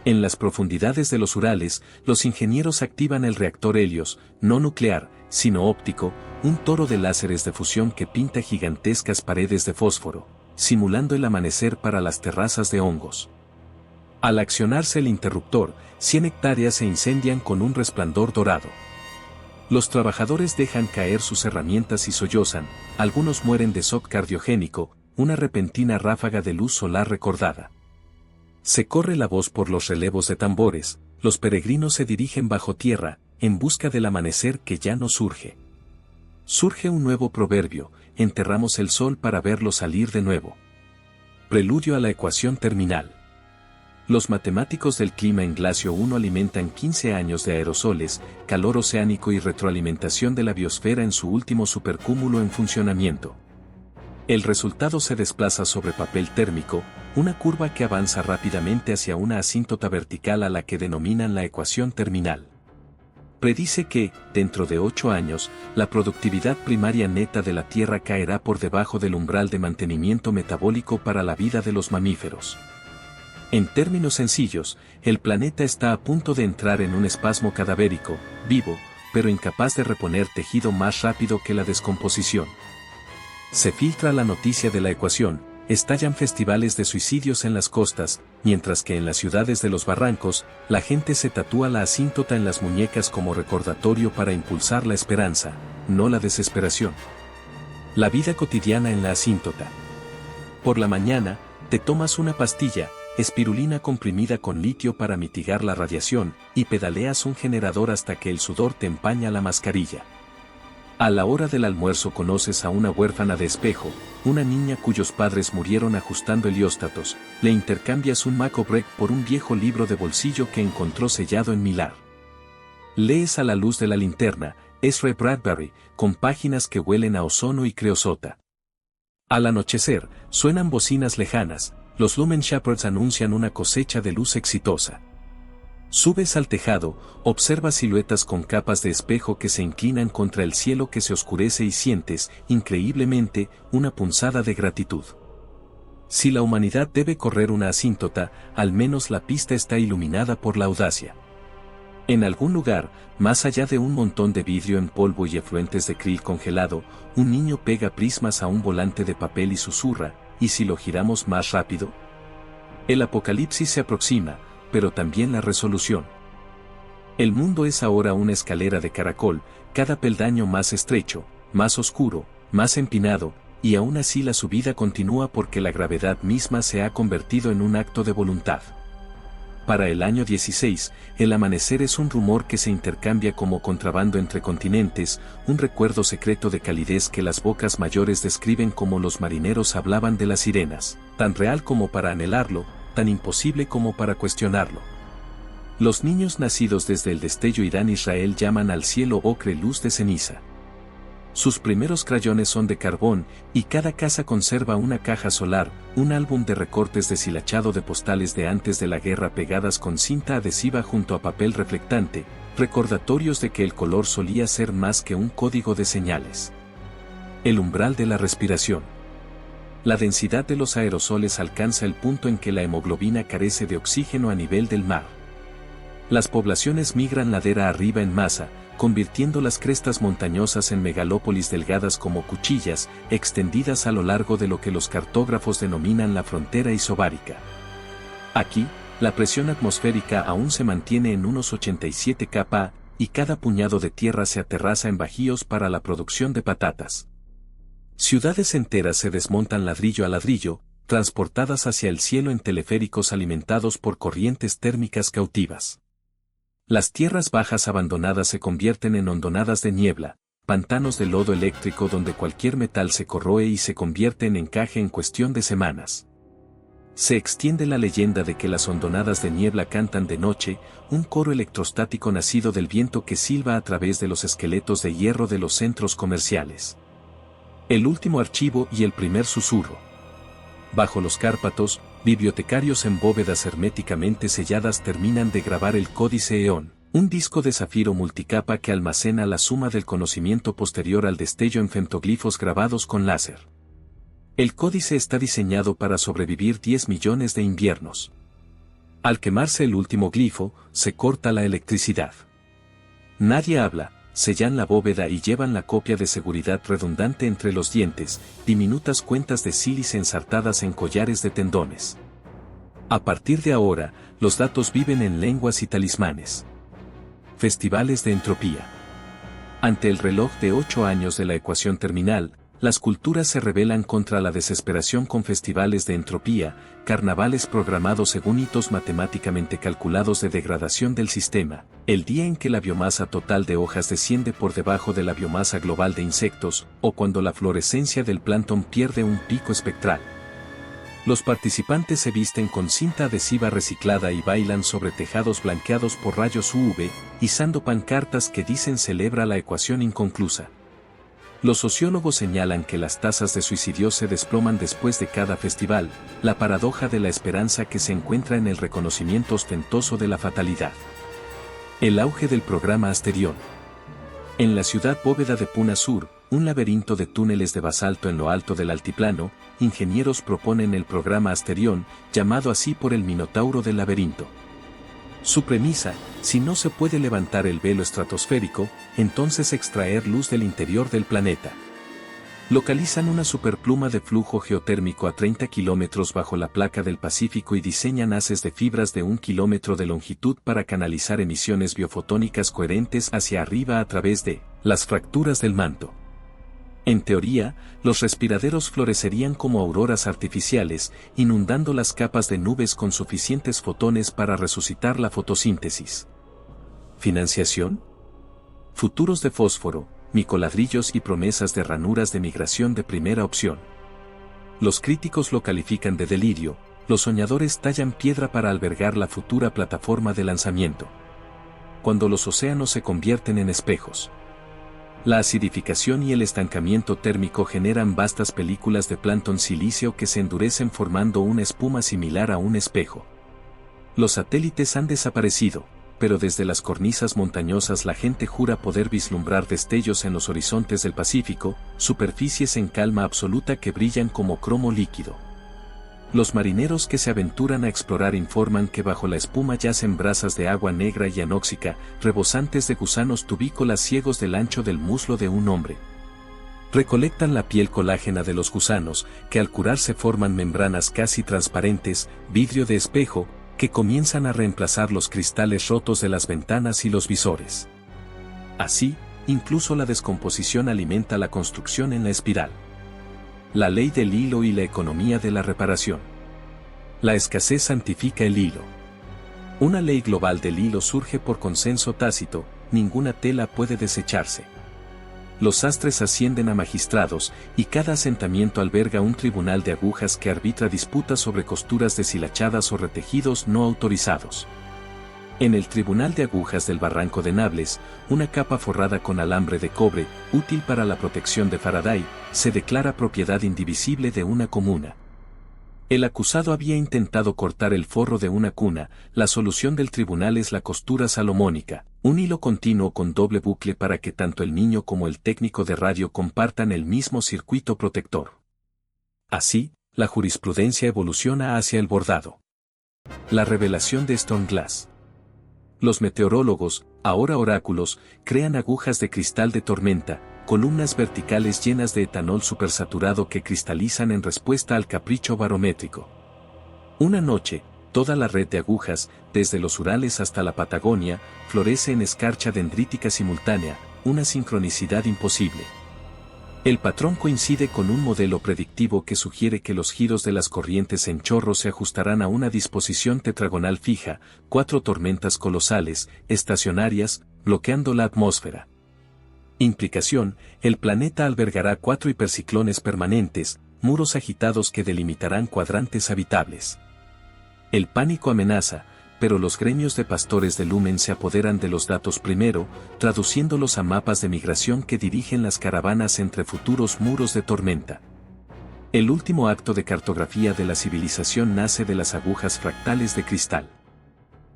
En las profundidades de los Urales, los ingenieros activan el reactor Helios, no nuclear, sino óptico, un toro de láseres de fusión que pinta gigantescas paredes de fósforo, simulando el amanecer para las terrazas de hongos. Al accionarse el interruptor, 100 hectáreas se incendian con un resplandor dorado. Los trabajadores dejan caer sus herramientas y sollozan, algunos mueren de shock cardiogénico, una repentina ráfaga de luz solar recordada. Se corre la voz por los relevos de tambores, los peregrinos se dirigen bajo tierra, en busca del amanecer que ya no surge. Surge un nuevo proverbio, enterramos el sol para verlo salir de nuevo. Preludio a la ecuación terminal. Los matemáticos del clima en Glacio 1 alimentan 15 años de aerosoles, calor oceánico y retroalimentación de la biosfera en su último supercúmulo en funcionamiento. El resultado se desplaza sobre papel térmico, una curva que avanza rápidamente hacia una asíntota vertical a la que denominan la ecuación terminal. Predice que, dentro de 8 años, la productividad primaria neta de la Tierra caerá por debajo del umbral de mantenimiento metabólico para la vida de los mamíferos. En términos sencillos, el planeta está a punto de entrar en un espasmo cadavérico, vivo, pero incapaz de reponer tejido más rápido que la descomposición. Se filtra la noticia de la ecuación, estallan festivales de suicidios en las costas, mientras que en las ciudades de los barrancos, la gente se tatúa la asíntota en las muñecas como recordatorio para impulsar la esperanza, no la desesperación. La vida cotidiana en la asíntota. Por la mañana, te tomas una pastilla, espirulina comprimida con litio para mitigar la radiación, y pedaleas un generador hasta que el sudor te empaña la mascarilla. A la hora del almuerzo conoces a una huérfana de espejo, una niña cuyos padres murieron ajustando helióstatos, le intercambias un Mac Break por un viejo libro de bolsillo que encontró sellado en Millar. Lees a la luz de la linterna, es Ray Bradbury, con páginas que huelen a ozono y creosota. Al anochecer, suenan bocinas lejanas, los Lumen Shepherds anuncian una cosecha de luz exitosa. Subes al tejado, observas siluetas con capas de espejo que se inclinan contra el cielo que se oscurece y sientes, increíblemente, una punzada de gratitud. Si la humanidad debe correr una asíntota, al menos la pista está iluminada por la audacia. En algún lugar, más allá de un montón de vidrio en polvo y efluentes de krill congelado, un niño pega prismas a un volante de papel y susurra, ¿y si lo giramos más rápido? El apocalipsis se aproxima, pero también la resolución. El mundo es ahora una escalera de caracol, cada peldaño más estrecho, más oscuro, más empinado, y aún así la subida continúa porque la gravedad misma se ha convertido en un acto de voluntad. Para el año 16, el amanecer es un rumor que se intercambia como contrabando entre continentes, un recuerdo secreto de calidez que las bocas mayores describen como los marineros hablaban de las sirenas, tan real como para anhelarlo, tan imposible como para cuestionarlo. Los niños nacidos desde el destello Irán-Israel llaman al cielo ocre luz de ceniza. Sus primeros crayones son de carbón, y cada casa conserva una caja solar, un álbum de recortes deshilachado de postales de antes de la guerra pegadas con cinta adhesiva junto a papel reflectante, recordatorios de que el color solía ser más que un código de señales. El umbral de la respiración. La densidad de los aerosoles alcanza el punto en que la hemoglobina carece de oxígeno a nivel del mar. Las poblaciones migran ladera arriba en masa, convirtiendo las crestas montañosas en megalópolis delgadas como cuchillas, extendidas a lo largo de lo que los cartógrafos denominan la frontera isobárica. Aquí, la presión atmosférica aún se mantiene en unos 87 kPa, y cada puñado de tierra se aterraza en bajíos para la producción de patatas. Ciudades enteras se desmontan ladrillo a ladrillo, transportadas hacia el cielo en teleféricos alimentados por corrientes térmicas cautivas. Las tierras bajas abandonadas se convierten en hondonadas de niebla, pantanos de lodo eléctrico donde cualquier metal se corroe y se convierte en encaje en cuestión de semanas. Se extiende la leyenda de que las hondonadas de niebla cantan de noche, un coro electrostático nacido del viento que silba a través de los esqueletos de hierro de los centros comerciales. El último archivo y el primer susurro. Bajo los Cárpatos, bibliotecarios en bóvedas herméticamente selladas terminan de grabar el Códice Eón, un disco de zafiro multicapa que almacena la suma del conocimiento posterior al destello en femtoglifos grabados con láser. El códice está diseñado para sobrevivir 10 millones de inviernos. Al quemarse el último glifo, se corta la electricidad. Nadie habla, sellan la bóveda y llevan la copia de seguridad redundante entre los dientes, diminutas cuentas de sílice ensartadas en collares de tendones. A partir de ahora, los datos viven en lenguas y talismanes. Festivales de entropía. Ante el reloj de 8 años de la ecuación terminal, las culturas se rebelan contra la desesperación con festivales de entropía, carnavales programados según hitos matemáticamente calculados de degradación del sistema, el día en que la biomasa total de hojas desciende por debajo de la biomasa global de insectos, o cuando la fluorescencia del plancton pierde un pico espectral. Los participantes se visten con cinta adhesiva reciclada y bailan sobre tejados blanqueados por rayos UV, izando pancartas que dicen celebra la ecuación inconclusa. Los sociólogos señalan que las tasas de suicidio se desploman después de cada festival, la paradoja de la esperanza que se encuentra en el reconocimiento ostentoso de la fatalidad. El auge del programa Asterión. En la ciudad bóveda de Puna Sur, un laberinto de túneles de basalto en lo alto del altiplano, ingenieros proponen el programa Asterión, llamado así por el minotauro del laberinto. Su premisa: si no se puede levantar el velo estratosférico, entonces extraer luz del interior del planeta. Localizan una superpluma de flujo geotérmico a 30 kilómetros bajo la placa del Pacífico y diseñan haces de fibras de 1 kilómetro de longitud para canalizar emisiones biofotónicas coherentes hacia arriba a través de las fracturas del manto. En teoría, los respiraderos florecerían como auroras artificiales, inundando las capas de nubes con suficientes fotones para resucitar la fotosíntesis. ¿Financiación? Futuros de fósforo, micoladrillos y promesas de ranuras de migración de primera opción. Los críticos lo califican de delirio, los soñadores tallan piedra para albergar la futura plataforma de lanzamiento. Cuando los océanos se convierten en espejos. La acidificación y el estancamiento térmico generan vastas películas de plancton silicio que se endurecen formando una espuma similar a un espejo. Los satélites han desaparecido, pero desde las cornisas montañosas la gente jura poder vislumbrar destellos en los horizontes del Pacífico, superficies en calma absoluta que brillan como cromo líquido. Los marineros que se aventuran a explorar informan que bajo la espuma yacen brasas de agua negra y anóxica, rebosantes de gusanos tubícolas ciegos del ancho del muslo de un hombre. Recolectan la piel colágena de los gusanos, que al curarse forman membranas casi transparentes, vidrio de espejo, que comienzan a reemplazar los cristales rotos de las ventanas y los visores. Así, incluso la descomposición alimenta la construcción en la espiral. La ley del hilo y la economía de la reparación. La escasez santifica el hilo. Una ley global del hilo surge por consenso tácito, ninguna tela puede desecharse. Los sastres ascienden a magistrados, y cada asentamiento alberga un tribunal de agujas que arbitra disputas sobre costuras deshilachadas o retejidos no autorizados. En el Tribunal de Agujas del Barranco de Nables, una capa forrada con alambre de cobre, útil para la protección de Faraday, se declara propiedad indivisible de una comuna. El acusado había intentado cortar el forro de una cuna. La solución del tribunal es la costura salomónica, un hilo continuo con doble bucle para que tanto el niño como el técnico de radio compartan el mismo circuito protector. Así, la jurisprudencia evoluciona hacia el bordado. La revelación de Stone Glass. Los meteorólogos, ahora oráculos, crean agujas de cristal de tormenta, columnas verticales llenas de etanol supersaturado que cristalizan en respuesta al capricho barométrico. Una noche, toda la red de agujas, desde los Urales hasta la Patagonia, florece en escarcha dendrítica simultánea, una sincronicidad imposible. El patrón coincide con un modelo predictivo que sugiere que los giros de las corrientes en chorro se ajustarán a una disposición tetragonal fija, 4 tormentas colosales, estacionarias, bloqueando la atmósfera. Implicación: el planeta albergará 4 hiperciclones permanentes, muros agitados que delimitarán cuadrantes habitables. El pánico amenaza, pero los gremios de pastores de Lumen se apoderan de los datos primero, traduciéndolos a mapas de migración que dirigen las caravanas entre futuros muros de tormenta. El último acto de cartografía de la civilización nace de las agujas fractales de cristal.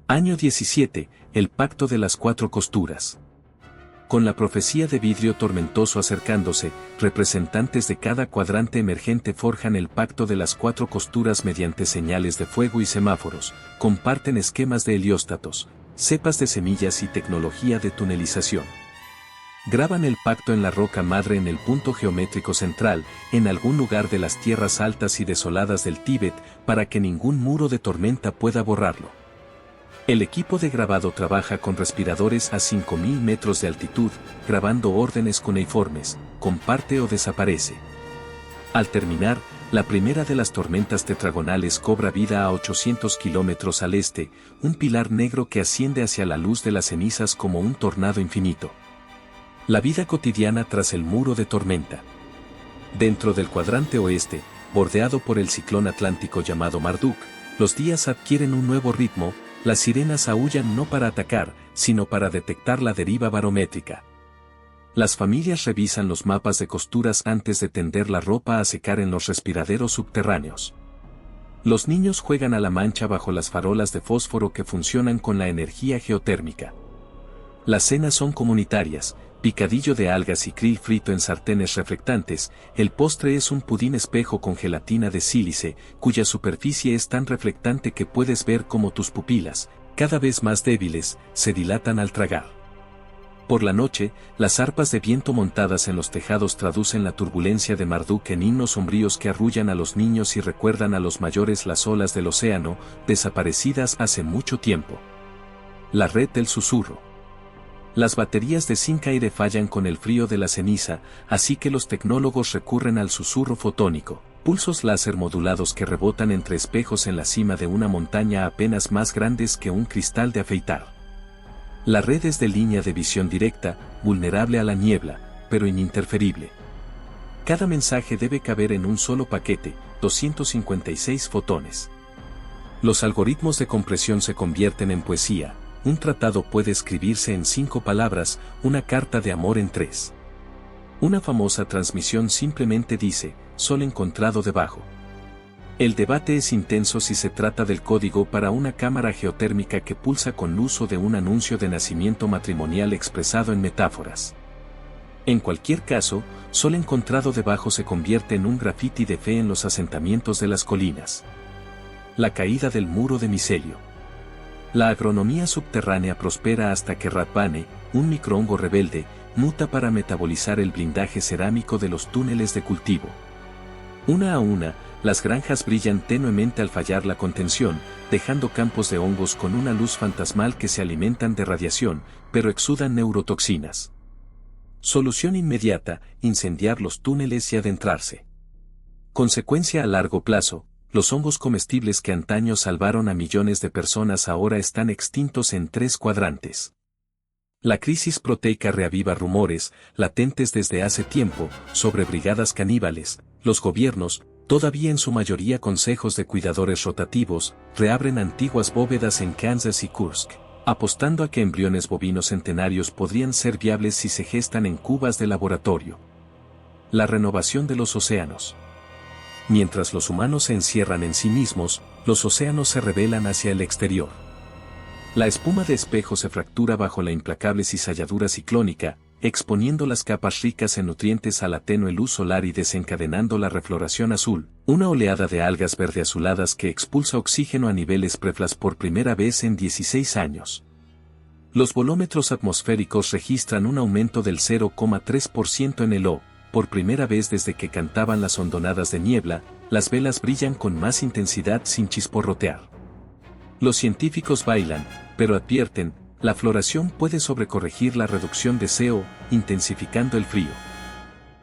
Año 17, el pacto de las 4 costuras. Con la profecía de vidrio tormentoso acercándose, representantes de cada cuadrante emergente forjan el pacto de las 4 costuras mediante señales de fuego y semáforos, comparten esquemas de helióstatos, cepas de semillas y tecnología de tunelización. Graban el pacto en la roca madre en el punto geométrico central, en algún lugar de las tierras altas y desoladas del Tíbet, para que ningún muro de tormenta pueda borrarlo. El equipo de grabado trabaja con respiradores a 5000 metros de altitud, grabando órdenes cuneiformes, comparte o desaparece. Al terminar, la primera de las tormentas tetragonales cobra vida a 800 kilómetros al este, un pilar negro que asciende hacia la luz de las cenizas como un tornado infinito. La vida cotidiana tras el muro de tormenta. Dentro del cuadrante oeste, bordeado por el ciclón atlántico llamado Marduk, los días adquieren un nuevo ritmo. Las sirenas aúllan no para atacar, sino para detectar la deriva barométrica. Las familias revisan los mapas de costuras antes de tender la ropa a secar en los respiraderos subterráneos. Los niños juegan a la mancha bajo las farolas de fósforo que funcionan con la energía geotérmica. Las cenas son comunitarias, picadillo de algas y krill frito en sartenes reflectantes. El postre es un pudín espejo con gelatina de sílice, cuya superficie es tan reflectante que puedes ver cómo tus pupilas, cada vez más débiles, se dilatan al tragar. Por la noche, las arpas de viento montadas en los tejados traducen la turbulencia de Marduk en himnos sombríos que arrullan a los niños y recuerdan a los mayores las olas del océano, desaparecidas hace mucho tiempo. La red del susurro. Las baterías de zinc aire fallan con el frío de la ceniza, así que los tecnólogos recurren al susurro fotónico, pulsos láser modulados que rebotan entre espejos en la cima de una montaña apenas más grandes que un cristal de afeitar. La red es de línea de visión directa, vulnerable a la niebla, pero ininterferible. Cada mensaje debe caber en un solo paquete, 256 fotones. Los algoritmos de compresión se convierten en poesía. Un tratado puede escribirse en 5 palabras, una carta de amor en 3. Una famosa transmisión simplemente dice, sol encontrado debajo. El debate es intenso si se trata del código para una cámara geotérmica que pulsa con luz o de un anuncio de nacimiento matrimonial expresado en metáforas. En cualquier caso, sol encontrado debajo se convierte en un grafiti de fe en los asentamientos de las colinas. La caída del muro de micelio. La agronomía subterránea prospera hasta que Radbane, un microhongo rebelde, muta para metabolizar el blindaje cerámico de los túneles de cultivo. Una a una, las granjas brillan tenuemente al fallar la contención, dejando campos de hongos con una luz fantasmal que se alimentan de radiación, pero exudan neurotoxinas. Solución inmediata: incendiar los túneles y adentrarse. Consecuencia a largo plazo: los hongos comestibles que antaño salvaron a millones de personas ahora están extintos en 3 cuadrantes. La crisis proteica reaviva rumores, latentes desde hace tiempo, sobre brigadas caníbales. Los gobiernos, todavía en su mayoría consejos de cuidadores rotativos, reabren antiguas bóvedas en Kansas y Kursk, apostando a que embriones bovinos centenarios podrían ser viables si se gestan en cubas de laboratorio. La renovación de los océanos. Mientras los humanos se encierran en sí mismos, los océanos se revelan hacia el exterior. La espuma de espejo se fractura bajo la implacable cizalladura ciclónica, exponiendo las capas ricas en nutrientes a la tenue luz solar y desencadenando la refloración azul, una oleada de algas verde-azuladas que expulsa oxígeno a niveles preflas por primera vez en 16 años. Los bolómetros atmosféricos registran un aumento del 0,3% en el O. Por primera vez desde que cantaban las hondonadas de niebla, las velas brillan con más intensidad sin chisporrotear. Los científicos bailan, pero advierten, la floración puede sobrecorregir la reducción de CO, intensificando el frío.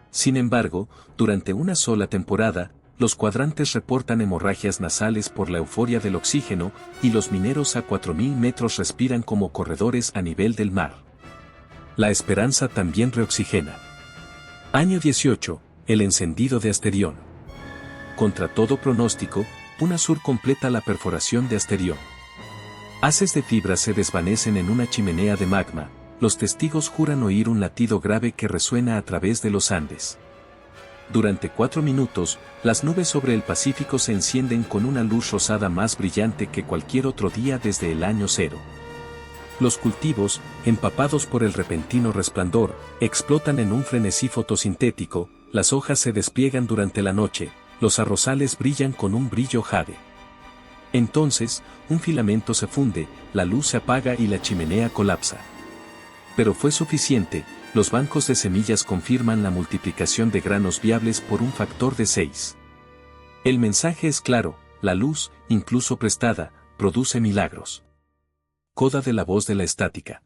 Sin embargo, durante una sola temporada, los cuadrantes reportan hemorragias nasales por la euforia del oxígeno, y los mineros a 4000 metros respiran como corredores a nivel del mar. La esperanza también reoxigena. Año 18, el encendido de Asterión. Contra todo pronóstico, UNASUR completa la perforación de Asterión. Haces de fibra se desvanecen en una chimenea de magma, los testigos juran oír un latido grave que resuena a través de los Andes. Durante 4 minutos, las nubes sobre el Pacífico se encienden con una luz rosada más brillante que cualquier otro día desde el año 0. Los cultivos, empapados por el repentino resplandor, explotan en un frenesí fotosintético, las hojas se despliegan durante la noche, los arrozales brillan con un brillo jade. Entonces, un filamento se funde, la luz se apaga y la chimenea colapsa. Pero fue suficiente, los bancos de semillas confirman la multiplicación de granos viables por un factor de 6. El mensaje es claro, la luz, incluso prestada, produce milagros. Coda de la voz de la estática.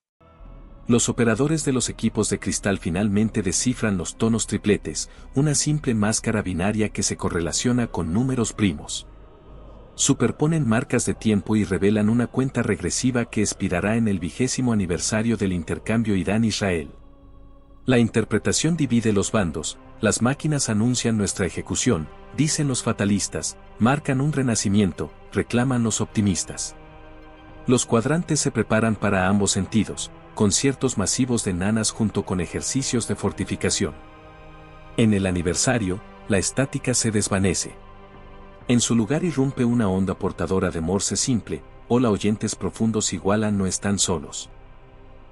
Los operadores de los equipos de cristal finalmente descifran los tonos tripletes, una simple máscara binaria que se correlaciona con números primos. Superponen marcas de tiempo y revelan una cuenta regresiva que expirará en el 20º aniversario del intercambio Irán-Israel. La interpretación divide los bandos, las máquinas anuncian nuestra ejecución, dicen los fatalistas, marcan un renacimiento, reclaman los optimistas. Los cuadrantes se preparan para ambos sentidos, conciertos masivos de nanas junto con ejercicios de fortificación. En el aniversario, la estática se desvanece. En su lugar irrumpe una onda portadora de Morse simple, hola oyentes profundos igualan no están solos.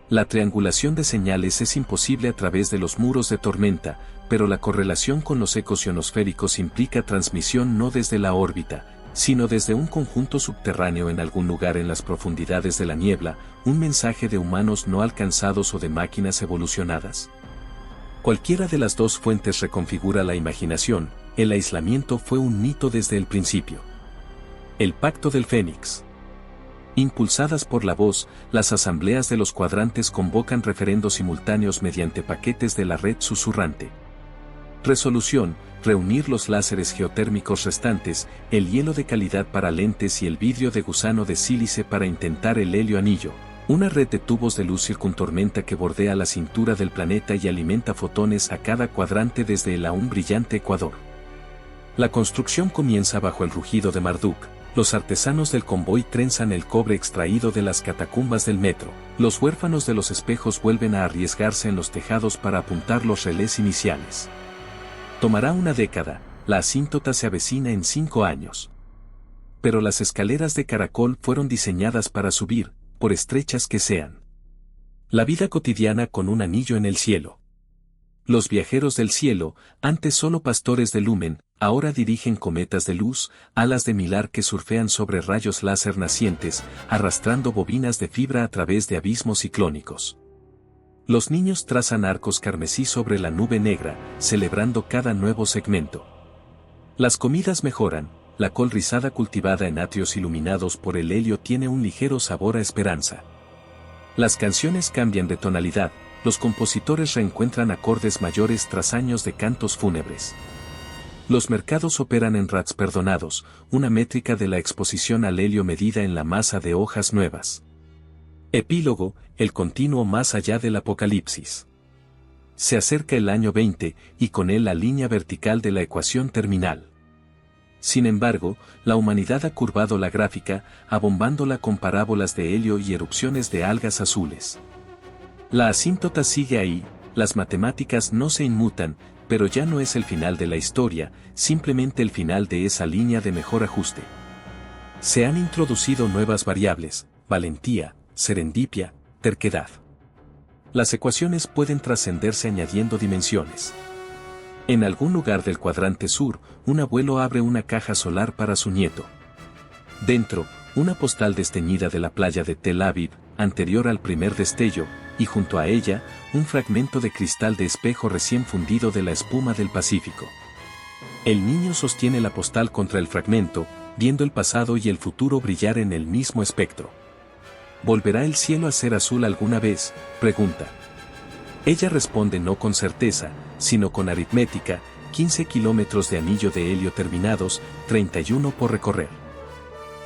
La triangulación de señales es imposible a través de los muros de tormenta, pero la correlación con los ecos ionosféricos implica transmisión no desde la órbita, sino desde un conjunto subterráneo en algún lugar en las profundidades de la niebla, un mensaje de humanos no alcanzados o de máquinas evolucionadas. Cualquiera de las dos fuentes reconfigura la imaginación, el aislamiento fue un mito desde el principio. El Pacto del Fénix. Impulsadas por la voz, las asambleas de los cuadrantes convocan referendos simultáneos mediante paquetes de la red susurrante. Resolución: reunir los láseres geotérmicos restantes, el hielo de calidad para lentes y el vidrio de gusano de sílice para intentar el helio anillo. Una red de tubos de luz circuntormenta que bordea la cintura del planeta y alimenta fotones a cada cuadrante desde el aún brillante ecuador. La construcción comienza bajo el rugido de Marduk. Los artesanos del convoy trenzan el cobre extraído de las catacumbas del metro. Los huérfanos de los espejos vuelven a arriesgarse en los tejados para apuntar los relés iniciales. Tomará una década, la asíntota se avecina en 5 años. Pero las escaleras de caracol fueron diseñadas para subir, por estrechas que sean. La vida cotidiana con un anillo en el cielo. Los viajeros del cielo, antes solo pastores de lumen, ahora dirigen cometas de luz, alas de milar que surfean sobre rayos láser nacientes, arrastrando bobinas de fibra a través de abismos ciclónicos. Los niños trazan arcos carmesí sobre la nube negra, celebrando cada nuevo segmento. Las comidas mejoran, la col rizada cultivada en atrios iluminados por el helio tiene un ligero sabor a esperanza. Las canciones cambian de tonalidad, los compositores reencuentran acordes mayores tras años de cantos fúnebres. Los mercados operan en rats perdonados, una métrica de la exposición al helio medida en la masa de hojas nuevas. Epílogo, el continuo más allá del apocalipsis. Se acerca el año 20, y con él la línea vertical de la ecuación terminal. Sin embargo, la humanidad ha curvado la gráfica, abombándola con parábolas de helio y erupciones de algas azules. La asíntota sigue ahí, las matemáticas no se inmutan, pero ya no es el final de la historia, simplemente el final de esa línea de mejor ajuste. Se han introducido nuevas variables, valentía, serendipia, terquedad. Las ecuaciones pueden trascenderse añadiendo dimensiones. En algún lugar del cuadrante sur, un abuelo abre una caja solar para su nieto. Dentro, una postal desteñida de la playa de Tel Aviv, anterior al primer destello, y junto a ella, un fragmento de cristal de espejo recién fundido de la espuma del Pacífico. El niño sostiene la postal contra el fragmento, viendo el pasado y el futuro brillar en el mismo espectro. ¿Volverá el cielo a ser azul alguna vez?, pregunta. Ella responde no con certeza, sino con aritmética: 15 kilómetros de anillo de helio terminados, 31 por recorrer.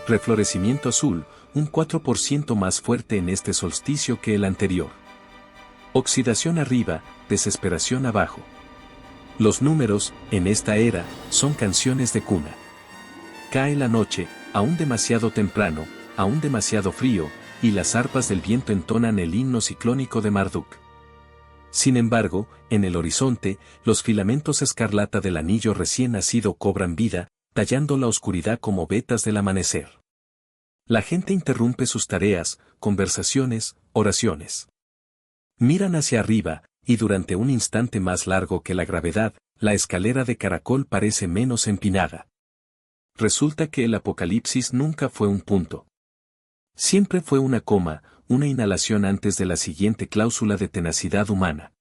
Reflorecimiento azul, un 4% más fuerte en este solsticio que el anterior. Oxidación arriba, desesperación abajo. Los números, en esta era, son canciones de cuna. Cae la noche, aún demasiado temprano, aún demasiado frío, y las arpas del viento entonan el himno ciclónico de Marduk. Sin embargo, en el horizonte, los filamentos escarlata del anillo recién nacido cobran vida, tallando la oscuridad como vetas del amanecer. La gente interrumpe sus tareas, conversaciones, oraciones. Miran hacia arriba, y durante un instante más largo que la gravedad, la escalera de caracol parece menos empinada. Resulta que el apocalipsis nunca fue un punto. Siempre fue una coma, una inhalación antes de la siguiente cláusula de tenacidad humana.